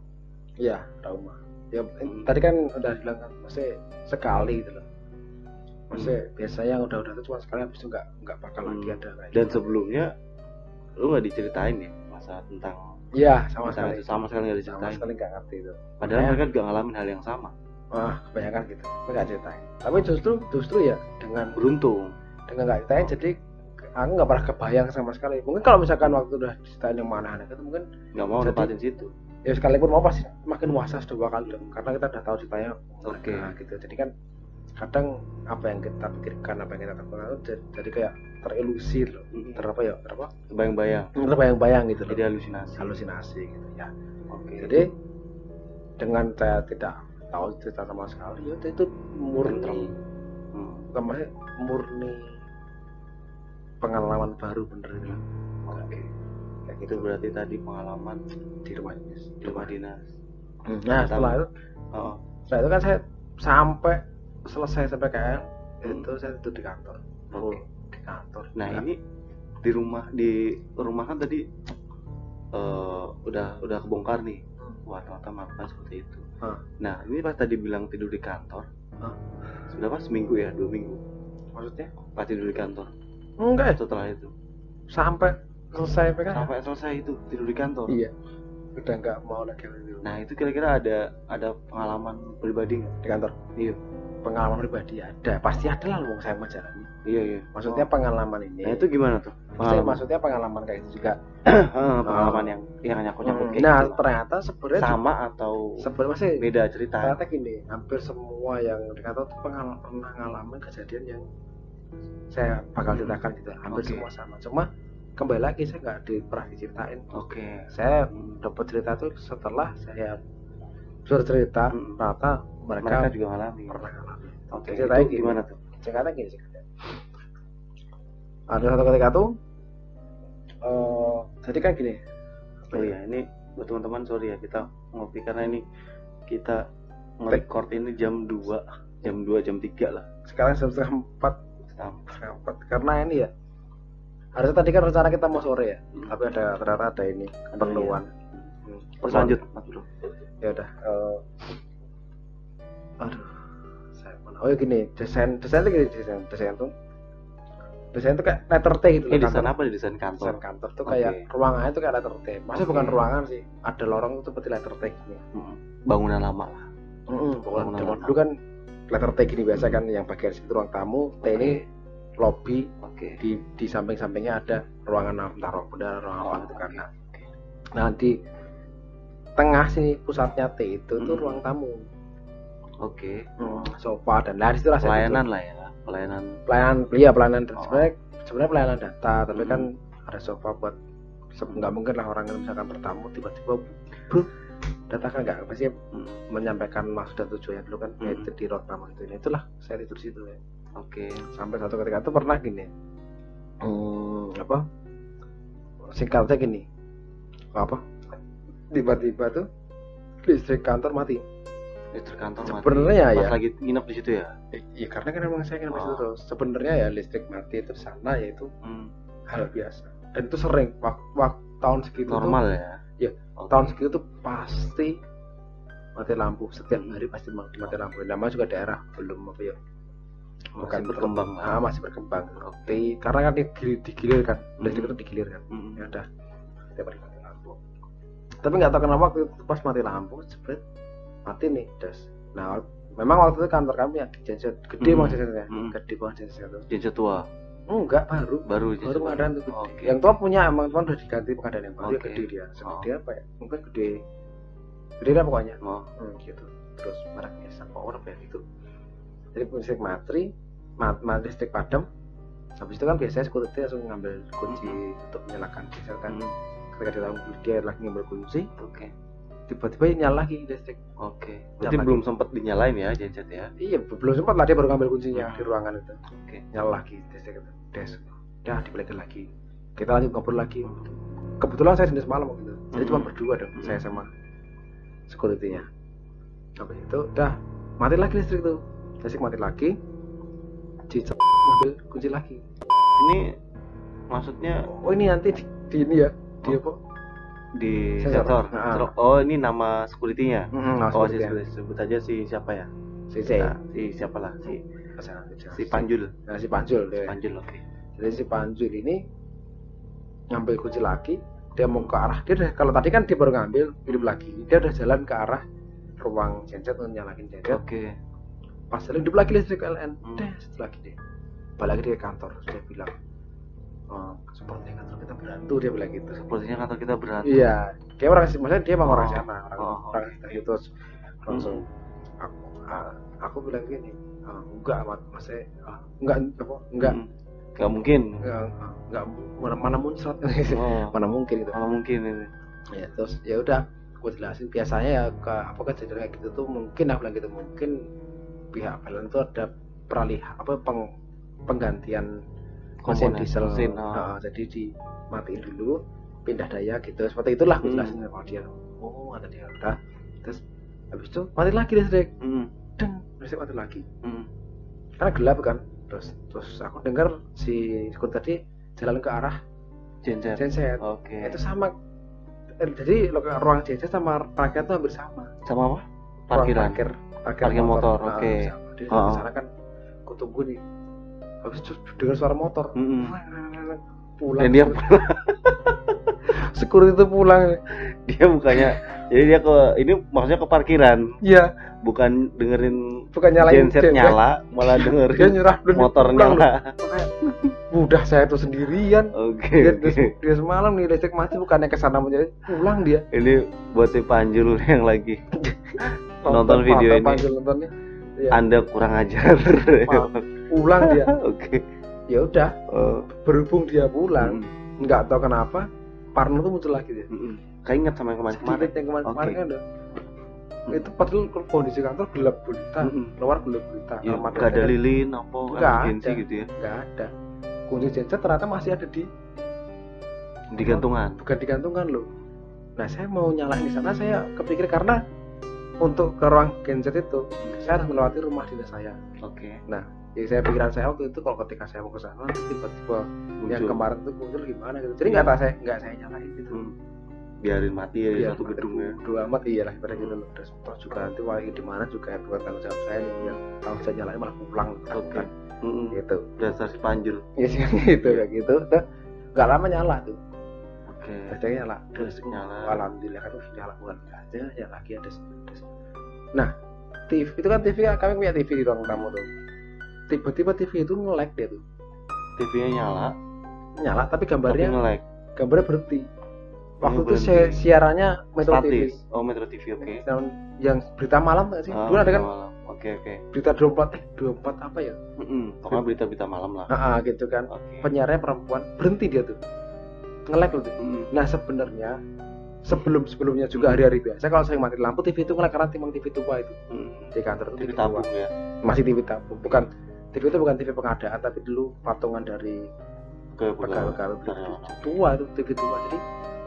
Iya, trauma. Ya tadi kan udah bilang kan masih sekali gitu loh. Masih biasanya udah itu cuma sekali, habis itu nggak bakal lagi ada kayak. Dan sebelumnya lu nggak diceritain ya masa tentang sama sekali nggak diceritain. Sama sekali nggak ngerti itu. Padahal mereka juga ngalamin hal yang sama. Kebanyakan gitu, nggak ceritain. Tapi justru ya dengan beruntung dengan nggak ceritain, jadi aku nggak pernah kebayang sama sekali. Mungkin kalau misalkan waktu udah diceritain yang mana itu mungkin nggak mau nempatin situ. Ya sekalipun mau pasti makin wasas 2 kali dong, karena kita udah tahu ceritanya. Oke. Gitu. Jadi kan kadang apa yang kita pikirkan, apa yang kita lakukan itu jadi kayak terilusi loh. Terbayang-bayang gitu loh. Jadi halusinasi gitu ya. Oke. Jadi dengan saya tidak tahu cerita sama sekali, itu murni pengalaman baru bener gitu. Oke. Kayak gitu berarti tadi pengalaman di rumah dinas. Nah, setelah itu kan saya sampai selesai PKL itu saya tidur di kantor. Di kantor. Nah, ini di rumah kan tadi udah kebongkar nih. Wah, ternyata melakukan seperti itu. Nah, ini pas tadi bilang tidur di kantor. Sudah pas seminggu ya, 2 minggu. Maksudnya? Pas tidur di kantor. Enggak. Setelah itu. Sampai selesai PKL. Sampai selesai itu tidur di kantor. Iya. Udah nggak mau lagi di rumah. Nah, itu kira-kira ada pengalaman pribadi nggak di kantor? Iya. Pengalaman pribadi ada, pasti ada lah loh saya menjalani. Iya. Maksudnya pengalaman ini. Nah, itu gimana tuh? Maksudnya pengalaman kayak itu juga. Pengalaman yang nyangkut-nyangkut kayak nah, gitu. Ternyata sebenarnya sama atau sebenarnya beda cerita. Ternyata gini, hampir semua yang di kantor tuh pernah ngalamin kejadian yang saya bakal ceritakan gitu. Hampir semua sama. Cuma kembali lagi saya nggak pernah diceritain. Saya dapat cerita tuh setelah saya sudah cerita, ternyata mereka juga ngalamin. Pernah ngalamin. Ceritanya gimana tuh? Ceritanya gini. Ada satu ketika tuh jadi kan gini. Ini buat teman-teman, sorry ya kita ngopi karena ini kita nge-record ini jam 2, jam 3 lah. Sekarang jam 3:30 karena ini ya. Harusnya tadi kan rencana kita mau sore ya, tapi ternyata ada ini keperluan. Terus lanjut, Mas Bro. Ya udah. Saya mana? Oh ya gini, desain tuh kayak letter T gitu loh. Desain apa? Desain kantor. Desain kantor tuh kayak ruangannya tuh kayak letter T. Maksudnya bukan ruangan sih, ada lorong itu seperti letter T gini. Bangunan lama lah. Bangunan lama. Dulu kan letter T gini biasa kan, yang bagian situ ruang tamu, T ini lobby. Di samping-sampingnya ada ruangan taruh benda, ruangan apa gitu kan. Nah, di tengah sini pusatnya T itu tuh ruang tamu. Sofa dan lain itu pelayanan lah ya. Pelayanan sebenarnya pelayanan data, tapi kan ada sofa buat nggak mungkin lah orang yang misalkan bertamu tiba-tiba bro data kan nggak pasti menyampaikan maksud dan tujuannya dulu kan, yaitu di ruang tamu itu. Itulah saya tidur situ ya. Sampai satu ketika itu pernah gini, singkatnya gini, tiba-tiba tuh listrik kantor mati. Sebenarnya ya. Pas lagi nginep di situ ya. Iya, karena kan emang saya nginep di situ terus. Sebenarnya ya listrik mati itu sana yaitu hal biasa. Dan itu sering waktu tahun segitu normal tuh, ya. Iya. Tahun segitu tuh pasti mati lampu, setiap hari pasti mati lampu. Namanya juga daerah belum bukan berkembang. Masih berkembang. Karena kan digilir kan, listrik itu digilir kan. Ya udah setiap hari mati lampu. Tapi nggak tahu kenapa waktu itu pas mati lampu jebret mati nih das. Nah, memang waktu itu kantor kami ya genset gede banget gensetnya. Gede banget gensetnya tuh. Genset tua. Enggak, baru aja. pengadaan tuh gede. Oke. Yang tua punya emang tuan udah diganti pengadaan yang baru. Oke. Ya gede dia. Segede Oh. apa ya? Mungkin gede lah pokoknya. Oh. Gitu. Terus mereknya Power ya gitu. Jadi listrik mati listrik padam. Habis itu kan biasanya security langsung ngambil kunci untuk menyalakan diesel kan. Ketika dia lagi ngambil kunci, Oke. tiba-tiba nyala lagi listrik. Oke. Berarti Nyala belum lagi. sempat dinyalain ya genset ya? Iya, belum sempat lah dia baru ngambil kuncinya di ruangan itu. Oke. Nyala lagi listrik itu. Udah dibalikin lagi. Kita lanjut ngobrol lagi. Kebetulan saya sendiri semalam gitu. Jadi cuma berdua dong, saya sama security-nya. Habis itu udah mati lagi listrik tuh. Listrik mati lagi. Cicak ngambil kunci lagi. Ini maksudnya Oh ini nanti di ini ya, di apa? di Sensor. sensor. Oh, ini nama security-nya. Oh, Security-nya. sebut aja si siapa ya? Si C. Nah, si siapa lah? Si Panjul. Nah, si Panjul deh. Panjul, oke. Jadi si Panjul ini ngambil kunci lagi, dia mau ke arah dia udah, kalau tadi kan dia baru ngambil hidup lagi, dia udah jalan ke arah ruang genset untuk nyalakin genset. Oke. Pas jalan hidup lagi listrik LN, lagi deh balik lagi dia ke kantor, dia bilang sepertinya kantor kita berantu, dia bilang gitu. Sepertinya kantor kita berantu. Iya, dia orang maksudnya dia emang orang sana, orang itu langsung aku bilang gini, enggak maksudnya enggak mungkin. Enggak mana muncrat mana mungkin gitu. Mana mungkin ini. Ya terus ya udah gue jelasin biasanya ya apa kejadian kayak gitu tuh mungkin aku bilang gitu, mungkin pihak PLN itu ada penggantian mesin diesel. Jadi dimatiin dulu, pindah daya gitu, seperti itulah gue jelasin sama dia. Oh ada dia udah, terus habis itu mati lagi listrik. Listrik mati lagi. Karena gelap kan. Terus aku dengar si sekut tadi jalan ke arah genset. Oke. Itu sama. Jadi ruang genset sama parkir itu hampir sama. Sama apa? Parkiran. Parkir motor. Oke. Di sana kan aku tunggu nih. Habis itu dengar suara motor. Pulang. Dan dia security itu pulang. Dia bukannya jadi dia ini maksudnya ke parkiran. Iya. Bukan nyalain genset nyala, malah dengerin dia nyerah motor nyala. Udah saya tuh sendirian. Oke. Dia semalam nih listrik mati, bukannya kesana menjadi pulang dia. Ini buat si Panjul yang lagi nonton video ini. Nontonnya. Ya. Anda kurang ajar. Pulang dia. Oke. Ya udah. Berhubung dia pulang, nggak tahu kenapa Parno tuh muncul lagi dia. Keinget sama yang kemarin. Kemarin kan udah. Itu padahal kondisi kantor gelap gulita, luar gelap gulita. Ya, gak ada lilin apa emergency gitu ya? Gak ada. Kunci genset ternyata masih ada di gantungan. Bukan di gantungan loh. Nah saya mau nyalain di sana, saya kepikir karena untuk ke ruang genset itu saya harus melewati rumah dinas saya. Oke. Nah, jadi saya pikiran saya waktu itu kalau ketika saya mau ke sana tiba-tiba yang kemarin tuh muncul gimana gitu. Jadi nggak saya nyalain gitu. Biarin mati ya satu gedung ya. Dua amat iyalah pada gitu loh. Terus juga nanti di mana juga buat tanggung jawab saya nih yang kalau saya nyalain malah pulang kan. Gitu. Dasar si Panjul. Iya sih gitu kayak gitu. Udah enggak lama nyala tuh. Oke. Listrik nyala. Nyala. Alhamdulillah kan nyala bulan aja ya lagi ada. Nah, TV itu kan TV kami punya TV di ruang tamu tuh. Tiba-tiba TV itu nge-lag dia tuh. TV-nya nyala tapi gambarnya nge-lag. Gambarnya berhenti. Waktu itu siarannya Metro TV. Oh, Metro TV, oke. Yang berita malam nggak sih? Dulu ada kan? Oke. Berita 24 apa ya? Pokoknya berita-berita malam lah. Gitu kan. Penyiarnya perempuan, berhenti dia tuh. Nge-lag loh tuh. Nah, sebenarnya sebelumnya juga hari-hari biasa kalau saya mati lampu TV itu nge-lag karena timbang TV tua itu. Di kantor itu TV tabung ya. Masih TV tabung. Bukan TV itu bukan TV pengadaan tapi dulu patungan dari pegawai tua itu TV tua. Jadi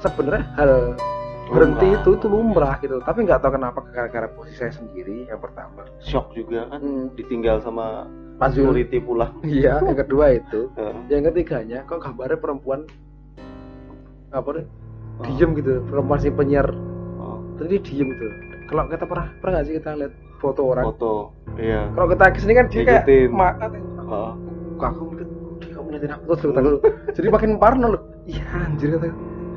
sebenarnya hal berhenti itu lumrah gitu, tapi nggak tahu kenapa gara-gara posisi saya sendiri yang pertama shock juga kan ditinggal sama Panjul security pulang. Iya, yang kedua itu yang ketiganya kok gambarnya perempuan diem gitu, perempuan si penyiar tadi diem gitu. Kalau kita pernah nggak sih kita lihat foto orang iya, kalau kita kesini kan dia kayak makan aku mikir dia kok ngeliatin aku terus jadi makin parno loh. Iya anjir kata.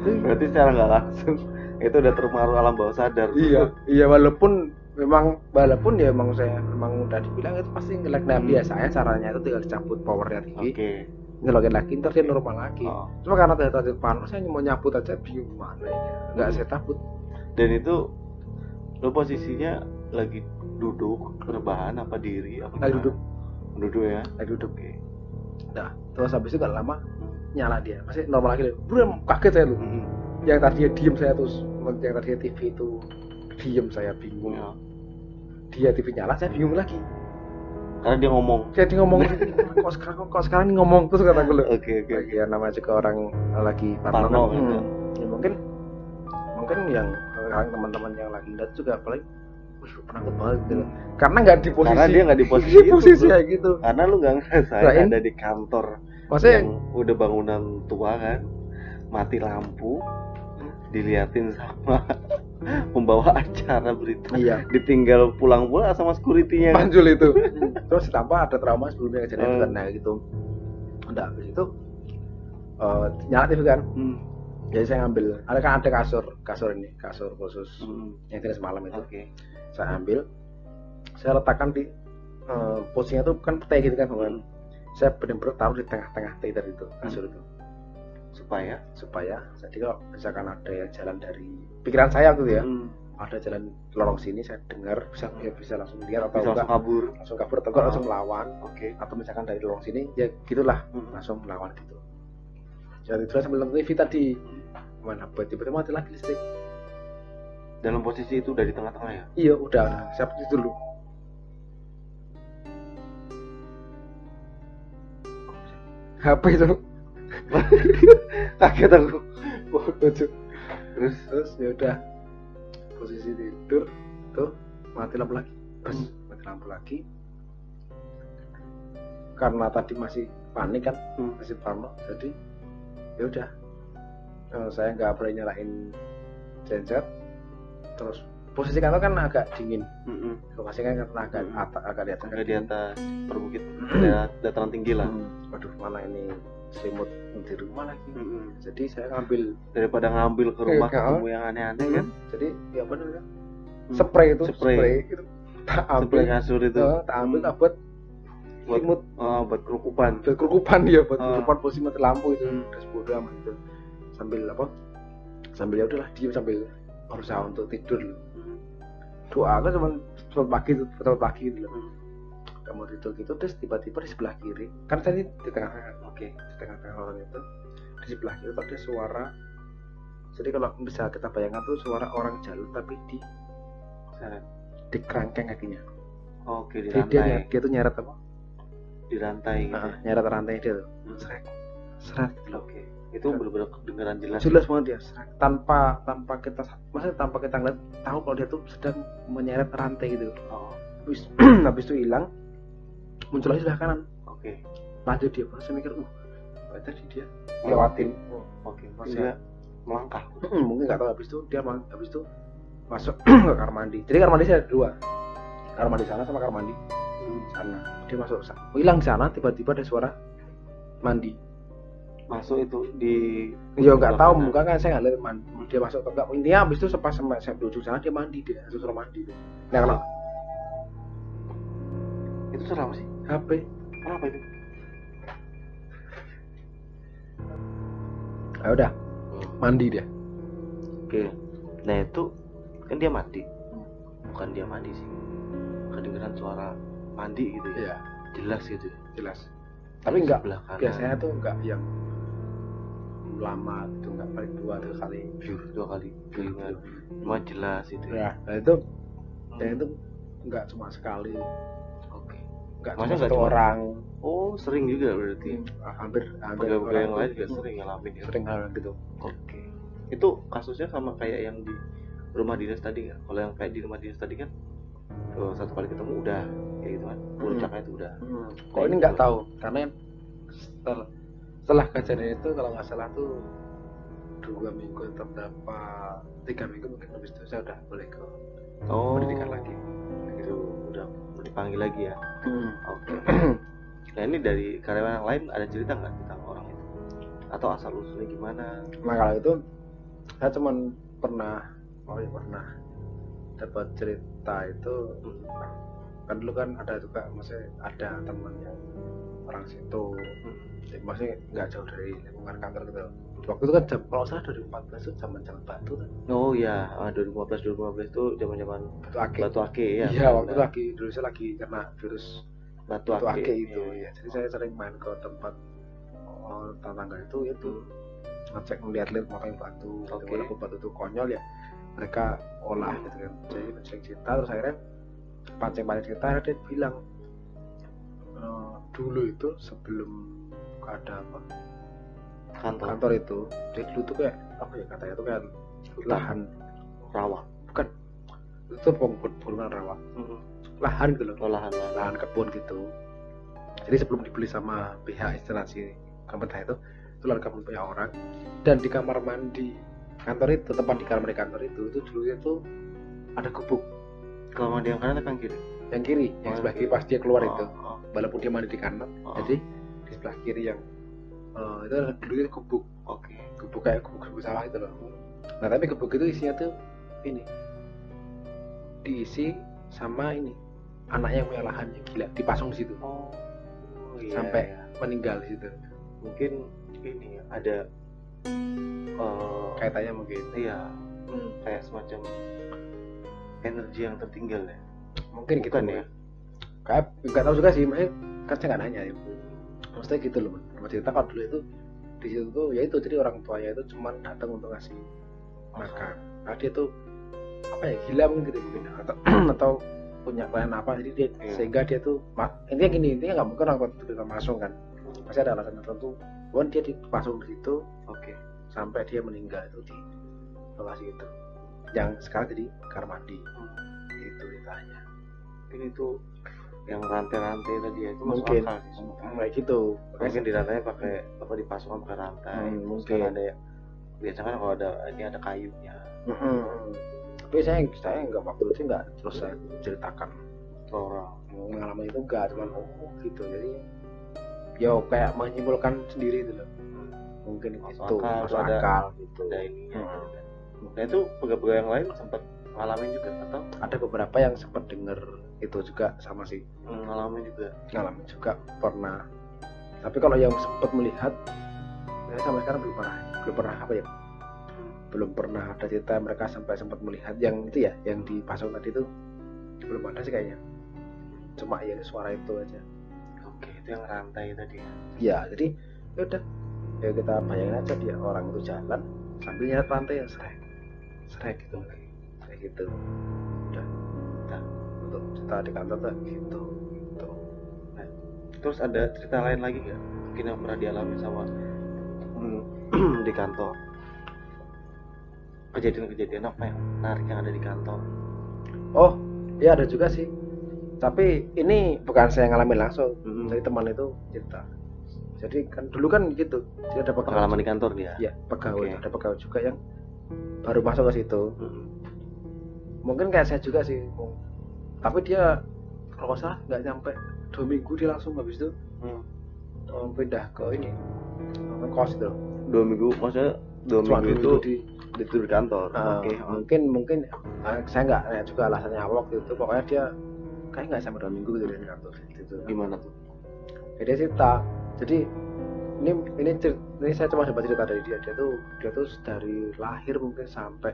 Berarti secara nggak langsung itu udah terpengaruh alam bawah sadar. Iya walaupun ya emang saya memang udah dibilang itu pasti nge-lag. Nah biasanya caranya itu tinggal dicabut powernya TV. nyelokin lagi, ntar dia normal lagi. Oh. Cuma karena tadi panas, saya mau nyabut aja bingung mana ini. Nggak saya tabut. Dan itu lo posisinya lagi duduk, rebahan apa diri apa Lagi gimana? Duduk ya. Lagi duduk. Oke. Nah, terus habis itu gak lama nyala dia, masih normal lagi. Belum kaget saya lu. Yang tadinya diem saya terus, yang tadinya TV itu diem saya bingung. Ya. Dia TV nyala saya bingung lagi. Karena dia ngomong. Jadi ngomong kok sekarang ini ngomong terus kata gue. Oke. Ya namanya juga orang lagi Parno kan. Ya, mungkin yang sekarang teman-teman yang lagi lihat juga paling penakut banget gitu. Karena nggak di posisi. Karena dia nggak di posisi itu, posisi kayak gitu. Karena lu nggak ngerasain ada di kantor. Maksudnya yang udah bangunan tua kan, mati lampu, diliatin sama pembawa acara berita. Iya. Ditinggal pulang-pulang sama security-nya kan. Manjul itu. Terus ditambah ada trauma sebelumnya kejadian itu kan, nah gitu. Udah habis itu nyala TV kan. Jadi saya ngambil, ada kasur khusus yang tidak semalam itu. Oke. Saya ambil, saya letakkan di posisinya tuh kan petai gitu kan, saya benar-benar taruh di tengah-tengah teater itu kasur itu. Supaya jadi kalau misalkan ada yang jalan dari pikiran saya tuh ya, ada jalan lorong sini saya dengar bisa langsung lihat atau bisa enggak langsung kabur atau enggak langsung melawan. Oke. Atau misalkan dari lorong sini ya gitulah langsung melawan gitu. Jadi terus sambil nonton TV tadi mana tiba-tiba mati lagi listrik. Dalam posisi itu udah di tengah-tengah ya? Iya udah siap itu dulu. HP itu kaget aku. Bodoh cuy. Terus ya udah posisi tidur tuh mati lampu lagi. Mati lampu lagi. Karena tadi masih panik kan, masih parno, jadi ya udah saya nggak boleh nyalain genset. Terus posisi kantor kan agak dingin, lokasinya kan agak di atas perbukit dataran tinggi lah. Waduh mana ini selimut di rumah lagi. Jadi saya ngambil daripada ngambil ke rumah ketemu yang aneh-aneh kan. Jadi ya benar kan, spray itu tak ambil kasur itu tak ambil buat selimut, buat kerukupan ya, buat kerukupan posisi mati lampu itu. Udah bodo amat itu. Sambil ya udahlah diem sambil berusaha untuk tidur. Doa kan cuma sholat pagi gitu loh. Kamu tidur gitu, terus tiba-tiba di sebelah kiri kan tadi di tengah-tengah. Di tengah-tengah orang itu di sebelah kiri ada suara. Jadi kalau bisa kita bayangkan tuh suara orang jalan tapi di kerangkeng kakinya. Di rantai. Dia tuh nyeret apa? Di rantai gitu. Nyeret rantai dia tuh. Seret. Itu benar-benar kedengaran jelas banget ya, tanpa kita ngeliat tahu kalau dia tuh sedang menyeret rantai gitu. Habis itu hilang, muncul lagi sebelah kanan. Lanjut dia, saya mikir tadi dia lewatin. Masih melangkah. Mungkin nggak tahu. Habis itu masuk ke kamar mandi. Jadi kamar mandi saya ada dua, kamar mandi sana sama kamar mandi sana. Dia masuk hilang di sana, tiba-tiba ada suara mandi masuk itu di nggak tahu muka kan saya nggak lihat dia masuk atau enggak. Intinya habis itu pas saya duduk sana dia mandi, dia suruh mandi. Nah kalau itu suara apa sih? HP. Kenapa itu? Ya udah mandi dia. Nah itu kan dia mandi, bukan dia mandi sih, kedengeran suara mandi gitu ya. Jelas gitu ya. Jelas. Tapi enggak, biasanya tuh enggak yang lama gitu, enggak paling dua kali cuma jelas itu ya. Nah itu enggak cuma sekali. Enggak cuma satu orang. Sering juga berarti. Hampir pegawai yang lain juga sering ngalamin ya. Sering ngalamin gitu. Itu kasusnya sama kayak yang di rumah dinas tadi kan? Kalau yang kayak di rumah dinas tadi kan satu kali ketemu udah kayak gitu kan, puncaknya itu udah. Kok ini nggak tahu, karena setelah kejadian itu kalau nggak salah tuh 2 minggu atau berapa 3 minggu mungkin habis itu saya udah boleh ke pendidikan lagi. Gitu udah dipanggil lagi ya. Nah ini dari karyawan yang lain ada cerita nggak tentang orang itu? Atau asal usulnya gimana? Nah kalau itu saya cuma pernah dapat cerita itu kan dulu kan ada juga, maksudnya ada teman yang orang situ. Hmm. Jadi masih nggak jauh dari lingkungan kantor gitu. Waktu itu kan jam, kalau salah 2014 itu zaman batu kan. Oh iya, 2015 itu zaman-zaman batu ake ya. Iya, waktu itu lagi dulu saya lagi kena virus batu batu ake itu iya. ya. Jadi saya sering main ke tempat tetangga itu ngecek melihat-lihat motor batu. Oke. Walaupun batu itu konyol ya, mereka olah gitu kan. Jadi pancing cerita, terus akhirnya pancing cerita akhirnya dia bilang dulu itu sebelum ada apa kantor itu, dia dulu tuh kayak apa ya katanya tuh kayak lahan rawa, bukan itu bukan rawa, lahan gitu loh, lahan kebun gitu. Jadi sebelum dibeli sama pihak instalasi pemerintah itu lahan kebun punya orang, dan di kamar mandi kantor itu, tempat di kamar mandi kantor itu dulu itu ada gubuk. Kamar mandi yang kanan atau yang kiri? Yang kiri, yang sebelah kiri pas dia keluar itu, walaupun dia mandi di kanan, jadi di sebelah kiri yang itu dulu itu gubuk. Gubuk kayak gubuk sawah itu loh. Nah tapi gubuk itu isinya tuh ini diisi sama ini anak yang punya lahan yang gila, dipasung di situ sampai meninggal di situ. Mungkin ini ada kaitannya mungkin. Iya, kayak semacam energi yang tertinggal ya. Mungkin gitu kan ya. Kayak nggak tahu juga sih, makanya kan saya nggak nanya ya. Maksudnya gitu loh, cerita kalau dulu itu di situ tuh ya itu, jadi orang tuanya itu cuma datang untuk ngasih makan. Nah dia tuh apa ya, gila mungkin gitu mungkin atau punya klien apa, jadi dia sehingga dia tuh intinya gini, intinya nggak mungkin orang tua itu bisa masuk kan, pasti ada alasan tertentu. Bukan dia dipasung di situ sampai dia meninggal itu di lokasi itu yang sekarang jadi kamar mandi. Itu ditanya. Ini tuh yang rantai-rantai tadi ya, itu mungkin kayak gitu. Mungkin di rantainya pakai apa, dipasang pakai rantai. Mungkin ada ya, biasanya kan kalau ada kayunya. Tapi saya nggak, waktu itu nggak terus saya ceritakan orang pengalaman itu, nggak cuman gitu. Jadi ya kayak menyimpulkan sendiri itu loh. Mungkin masuk itu akal, masuk akal gitu. Ada ininya. Nah itu pegawai yang lain sempat ngalamin juga atau? Ada beberapa yang sempat dengar itu juga sama sih. Ngalamin juga pernah. Tapi kalau yang sempat melihat, saya sampai sekarang belum pernah apa ya, belum pernah ada cerita mereka sampai sempat melihat yang itu ya, yang dipasang tadi itu belum ada sih kayaknya. Cuma ya suara itu aja. Itu yang rantai tadi ya. Ya jadi ya udah, ya kita bayangin aja dia orang itu jalan sambil nyeret rantai yang serek gitu, kayak gitu. Udah untuk cerita di kantor tuh gitu. Nah, terus ada cerita lain lagi nggak mungkin yang pernah dialami sama di kantor? Kejadian apa yang menarik yang ada di kantor? Oh ya ada juga sih, tapi ini bukan saya ngalamin langsung. Jadi teman itu cerita. Jadi kan dulu kan gitu, jadi ada pengalaman di kantor dia. Ya pegawai, ada pegawai juga yang baru masuk ke situ. Mungkin kayak saya juga sih, tapi dia kalau nggak salah nggak nyampe 2 minggu dia langsung habis itu pindah ke ini, kos itu. 2 minggu, maksudnya 2 minggu itu di kantor. Mungkin saya nggak nanya juga alasannya apa waktu itu. Pokoknya dia kayak nggak sampai 2 minggu gitu di kantor gitu. Gimana tuh? Dia cerita. Jadi ini saya cuma dapat cerita dari dia tuh dari lahir mungkin sampai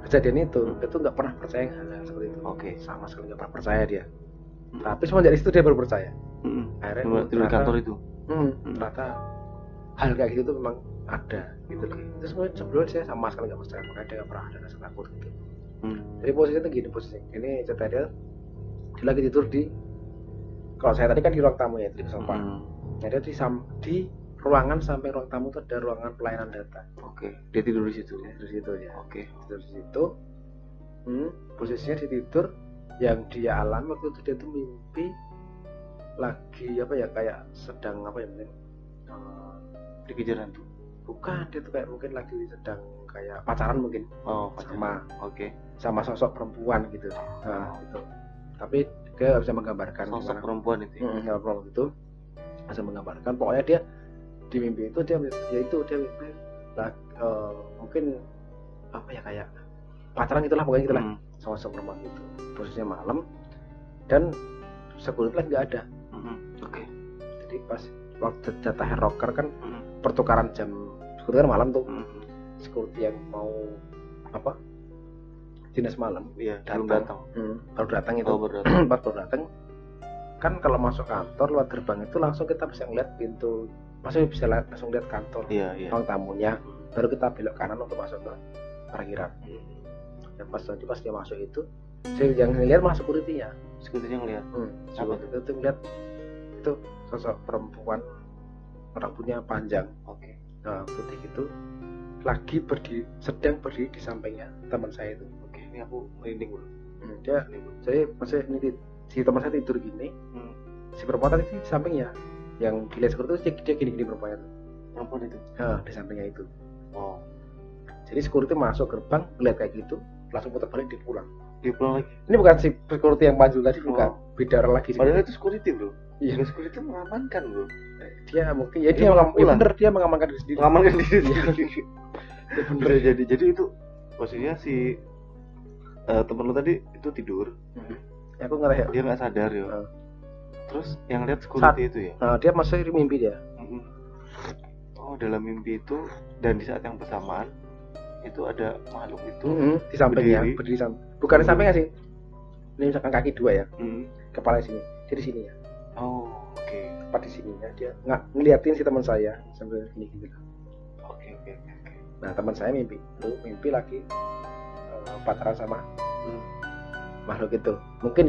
kejadian itu dia tuh nggak pernah percaya hal seperti itu. Sama sekali nggak pernah percaya dia. Tapi semenjak itu dia baru percaya. Akhirnya di kantor itu ternyata hal kayak gitu tuh memang ada gitu loh. Terus sebelumnya saya sama sekali nggak percaya, makanya dia nggak pernah ada rasa takut gitu. Jadi posisinya tuh gini, ini cerita dia lagi tidur di, kalau saya tadi kan di ruang tamu ya, di sofa. Nah dia di ruangan samping ruang tamu itu ada ruangan pelayanan data. Dia tidur di situ. Tidur di situ ya. Tidur di situ. Posisinya dia tidur, yang dia alami waktu itu dia tuh mimpi lagi apa ya, kayak sedang apa ya, mungkin dikejar hantu. Bukan, dia tuh kayak mungkin lagi sedang kayak pacaran mungkin. Sama sosok perempuan gitu. Nah itu. Tapi dia nggak bisa menggambarkan sosok perempuan itu. Perempuan itu bisa menggambarkan. Pokoknya dia di mimpi itu dia mimpi mungkin apa ya, kayak pacaran gitulah, pokoknya gitulah. Sama sosok perempuan gitu. Posisinya malam dan sekunit lagi nggak ada. Jadi pas waktu jatah rocker kan pertukaran jam security kan malam tuh. Security yang mau apa? Dinas malam. Iya, belum datang. Baru datang itu. Pas baru datang kan kalau masuk kantor lewat gerbang itu langsung kita bisa ngeliat pintu, maksudnya bisa langsung lihat kantor, ruang tamunya, baru kita belok kanan untuk masuk ke parkiran. Dan pas dia masuk itu, saya yang ngeliat malah security-nya ngeliat. Itu ngeliat itu sosok perempuan rambutnya panjang, putih gitu, lagi sedang berdiri di sampingnya teman saya itu. Ini aku merinding bro. Saya masih ini si teman saya tidur gini, si perempuan tadi di sampingnya, yang dilihat seperti itu dia gini perempuan itu, di sampingnya itu. Jadi security masuk gerbang ngeliat kayak gitu, langsung putar balik dia pulang lagi. Ini bukan si security yang maju tadi, bukan, beda orang lagi. Padahal itu security bro. Iya, security mengamankan bro. Dia mungkin ya dia mengamankan diri sendiri. Bener. Jadi itu maksudnya si temen lu tadi itu tidur. Aku ngerti dia nggak sadar ya. Terus yang lihat security itu ya. Dia masih mimpi dia. Dalam mimpi itu dan di saat yang bersamaan itu ada makhluk itu di sampingnya, berdiri bukan di sampingnya sih. Ini misalkan kaki dua ya. Kepala sini. Jadi sini ya. Tepat di sininya dia ngeliatin si teman saya sambil gini. Nah, teman saya mimpi lagi pacaran sama makhluk itu, mungkin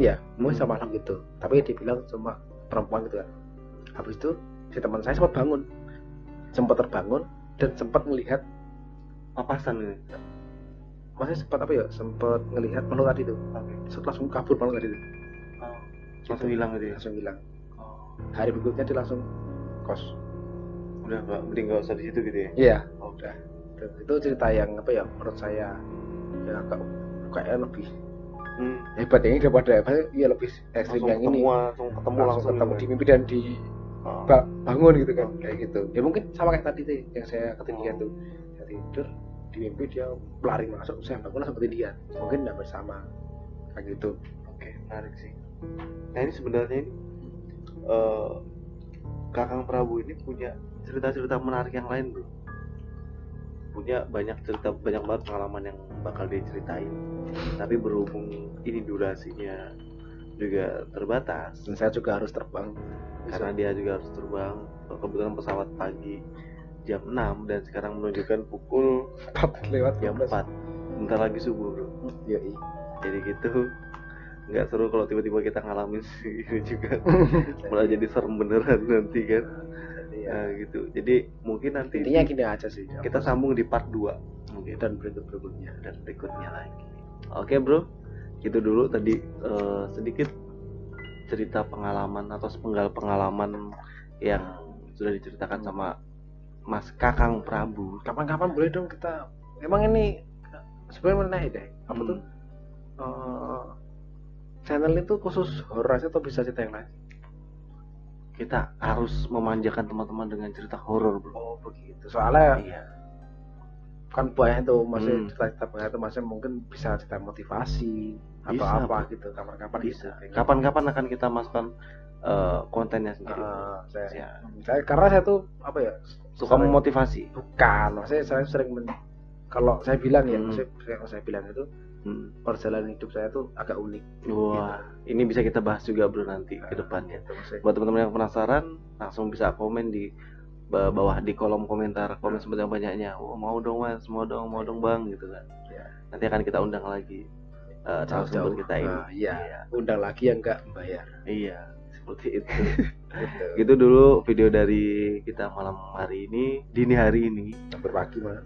sama makhluk itu, tapi dia bilang cuma perempuan gitu kan. Habis itu si teman saya sempat terbangun dan sempat melihat papasan ini. Masih sempat ngelihat makhluk tadi itu. Langsung kabur makhluk tadi itu. Langsung hilang gitu ya? Langsung hilang. Hari berikutnya dia langsung kos. Udah mending nggak usah di situ gitu ya? Iya. Udah. Itu cerita yang menurut saya yang agak kayak lebih hebat ini daripada lebih ekstrim yang ini. Langsung ketemu di mimpi dan di bangun gitu kan, kayak gitu. Ya mungkin sama kayak tadi tuh yang saya ketinggian tuh. Saya tidur di mimpi dia lari masuk, saya bangun langsung ketinggian. Mungkin nggak bersama kayak gitu. Menarik sih. Nah ini sebenarnya ini Kakang Prabu ini punya cerita-cerita menarik yang lain bro. Punya banyak banget pengalaman yang bakal dia ceritain, tapi berhubung ini durasinya juga terbatas dan saya juga harus terbang karena dia juga harus terbang, kebetulan pesawat pagi jam 6 dan sekarang menunjukkan pukul 4 lewat jam 4, bentar lagi subuh bro. Jadi gitu nggak seru kalau tiba-tiba kita ngalamin ini juga malah jadi serem beneran nanti kan. Nah gitu, jadi mungkin nanti intinya gini aja sih, kita sambung di part 2 mungkin dan berikutnya lagi. Oke bro, gitu dulu tadi sedikit cerita pengalaman atau sepenggal pengalaman yang sudah diceritakan sama Mas Kakang Prabu. Kapan-kapan boleh dong kita, emang ini sebenarnya menarik deh, apa tuh channel itu khusus horor atau bisa cerita yang lain? Kita harus memanjakan teman-teman dengan cerita horor bro. Begitu. Soalnya kan banyak tuh masih cerita banyak tuh, masih mungkin bisa cerita motivasi atau apa gitu. Kapan-kapan bisa. Kapan-kapan akan kita masukkan kontennya sendiri. Karena saya tuh suka memotivasi. Bukan, saya sering kalau saya bilang saya bilang itu perjalanan hidup saya tuh agak unik. Wah, ini bisa kita bahas juga bro nanti ke depannya. Buat teman-teman yang penasaran, langsung bisa komen di bawah di kolom komentar, komen sebanyak-banyaknya. Mau dong mas, mau dong bang gitu kan. Nanti akan kita undang lagi narasumber kita ini. Undang lagi yang nggak membayar. Iya, seperti itu. Gitu dulu video dari kita malam hari ini, dini hari ini. Hampir pagi mah.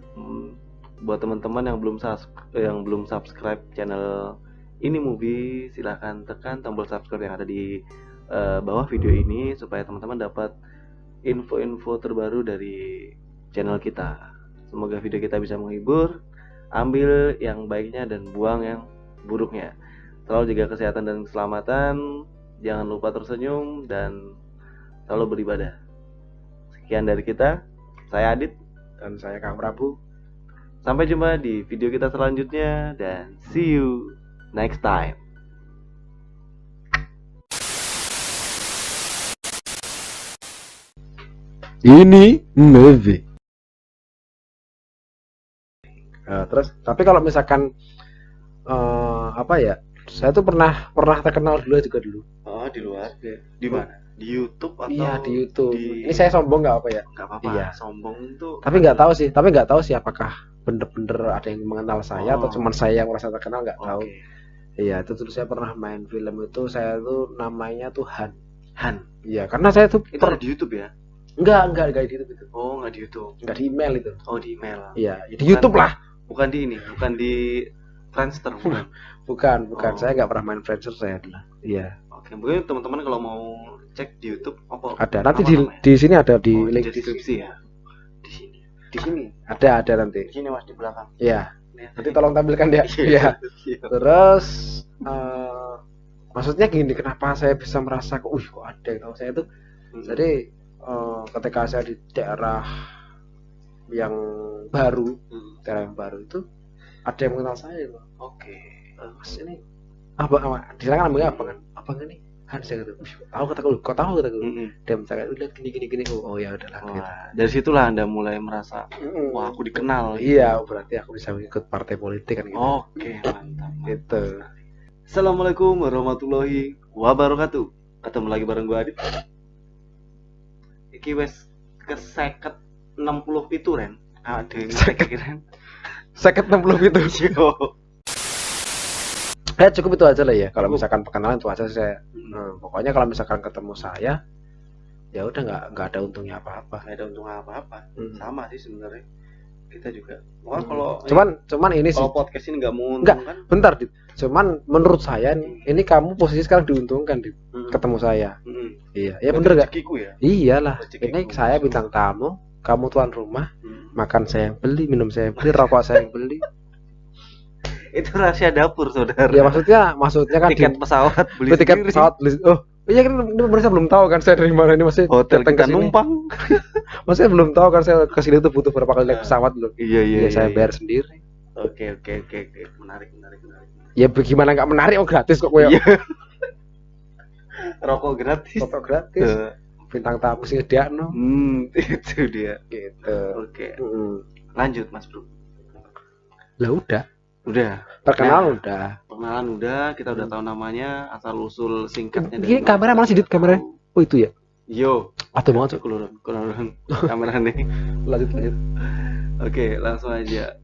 Buat teman-teman yang belum subscribe channel ini movie, silahkan tekan tombol subscribe yang ada di bawah video ini supaya teman-teman dapat info-info terbaru dari channel kita. Semoga video kita bisa menghibur, ambil yang baiknya dan buang yang buruknya. Selalu jaga kesehatan dan keselamatan, jangan lupa tersenyum dan selalu beribadah. Sekian dari kita, saya Adit dan saya Kang Prabu. Sampai jumpa di video kita selanjutnya dan see you next time. Ini movie. Terus tapi kalau misalkan apa ya? Saya tuh pernah terkenal dulu juga dulu. Oh, di luar. Di mana? Di YouTube atau Iya di YouTube. di- Ini saya sombong nggak apa ya? Nggak apa-apa. Iya. Sombong tuh. Tapi nggak tahu sih apakah bener-bener ada yang mengenal saya atau Oh. cuman saya yang merasa terkenal, nggak tahu. Oke. Iya, itu dulu saya pernah main film itu, saya tuh namanya tuh Han. Han. Iya, karena saya tuh Itu ada di YouTube ya? enggak di YouTube itu. Oh, nggak di YouTube. Enggak di email itu. Oh, di email. Iya, di YouTube lah. Bukan di ini, bukan di Friendster, bukan. Bukan. Oh. Saya nggak pernah main Friendster saya dulu. Iya, Oke, mungkin teman-teman kalau mau cek di YouTube apa? ada. Nanti apa namanya? di sini ada di Oh, link deskripsi ya. Di sini. Di sini. Ada nanti. Di sini Mas, di belakang. Iya. Nih, Nanti tolong tampilkan ya. Iya. Terus maksudnya gini, kenapa saya bisa merasa kok ada yang tahu saya itu. Jadi ketika saya di daerah yang baru itu ada yang mengenal saya loh. Oke. Mas ini apa di sana kan namanya abang ini Han, saya kata tahu kataku, kok tahu kataku. Dia misalnya lihat gini oh ya udahlah gitu. Wah, dari situlah Anda mulai merasa wah aku dikenal. Iya, berarti aku bisa ikut partai politik kan gitu. Oke, mantap. Gitu. Assalamualaikum warahmatullahi wabarakatuh. Ketemu lagi bareng gua Adit. Iki wes keseket 60 pitu Ren. Ada yang kira-kira. Seket 60 itu. Yo. Cukup itu aja lah ya. Kalau Cukup. misalkan perkenalan itu aja saya. Pokoknya kalau misalkan ketemu saya, ya udah nggak ada untungnya apa-apa. Nggak ada untung apa-apa. Hmm. Sama sih sebenarnya. Kita juga. Wah, kalau Cuman ini sih. kalau podcast ini nggak menguntungkan. Bentar, Dit. Cuman menurut saya nih, ini kamu posisi sekarang diuntungkan, Dit. Ketemu saya. Iya, ya bener nggak? Rezekiku ya. Iyalah. Rezekiku. Ini saya bintang tamu, kamu tuan rumah, makan saya yang beli, minum saya yang beli, rokok saya yang beli. Itu rahasia dapur, saudara. Ya maksudnya kan tiket pesawat beli tiket sendiri. pesawat beli. Oh, iya kan ini pemirsa belum tahu kan saya dari mana, ini masih Hotel datang kita ke sini. numpang. Masih belum tahu kan saya ke sini tuh butuh berapa kali naik pesawat loh. Iya. Ya saya bayar sendiri. Oke. Menarik. Ya bagaimana nggak menarik, gratis kok koyo. Iya. Rokok gratis. Foto gratis. Bintang tamu sing ngediakno. Itu dia. Gitu. Oke. Lanjut Mas Bro. Lah udah. Perkenalan udah. kita udah tahu namanya, asal usul singkatnya. Ini kamera mana sih, Dit? Kamera? Oh itu ya. Yo. Atau banget. Keluaran kamera nih. Lanjut. Oke, langsung aja.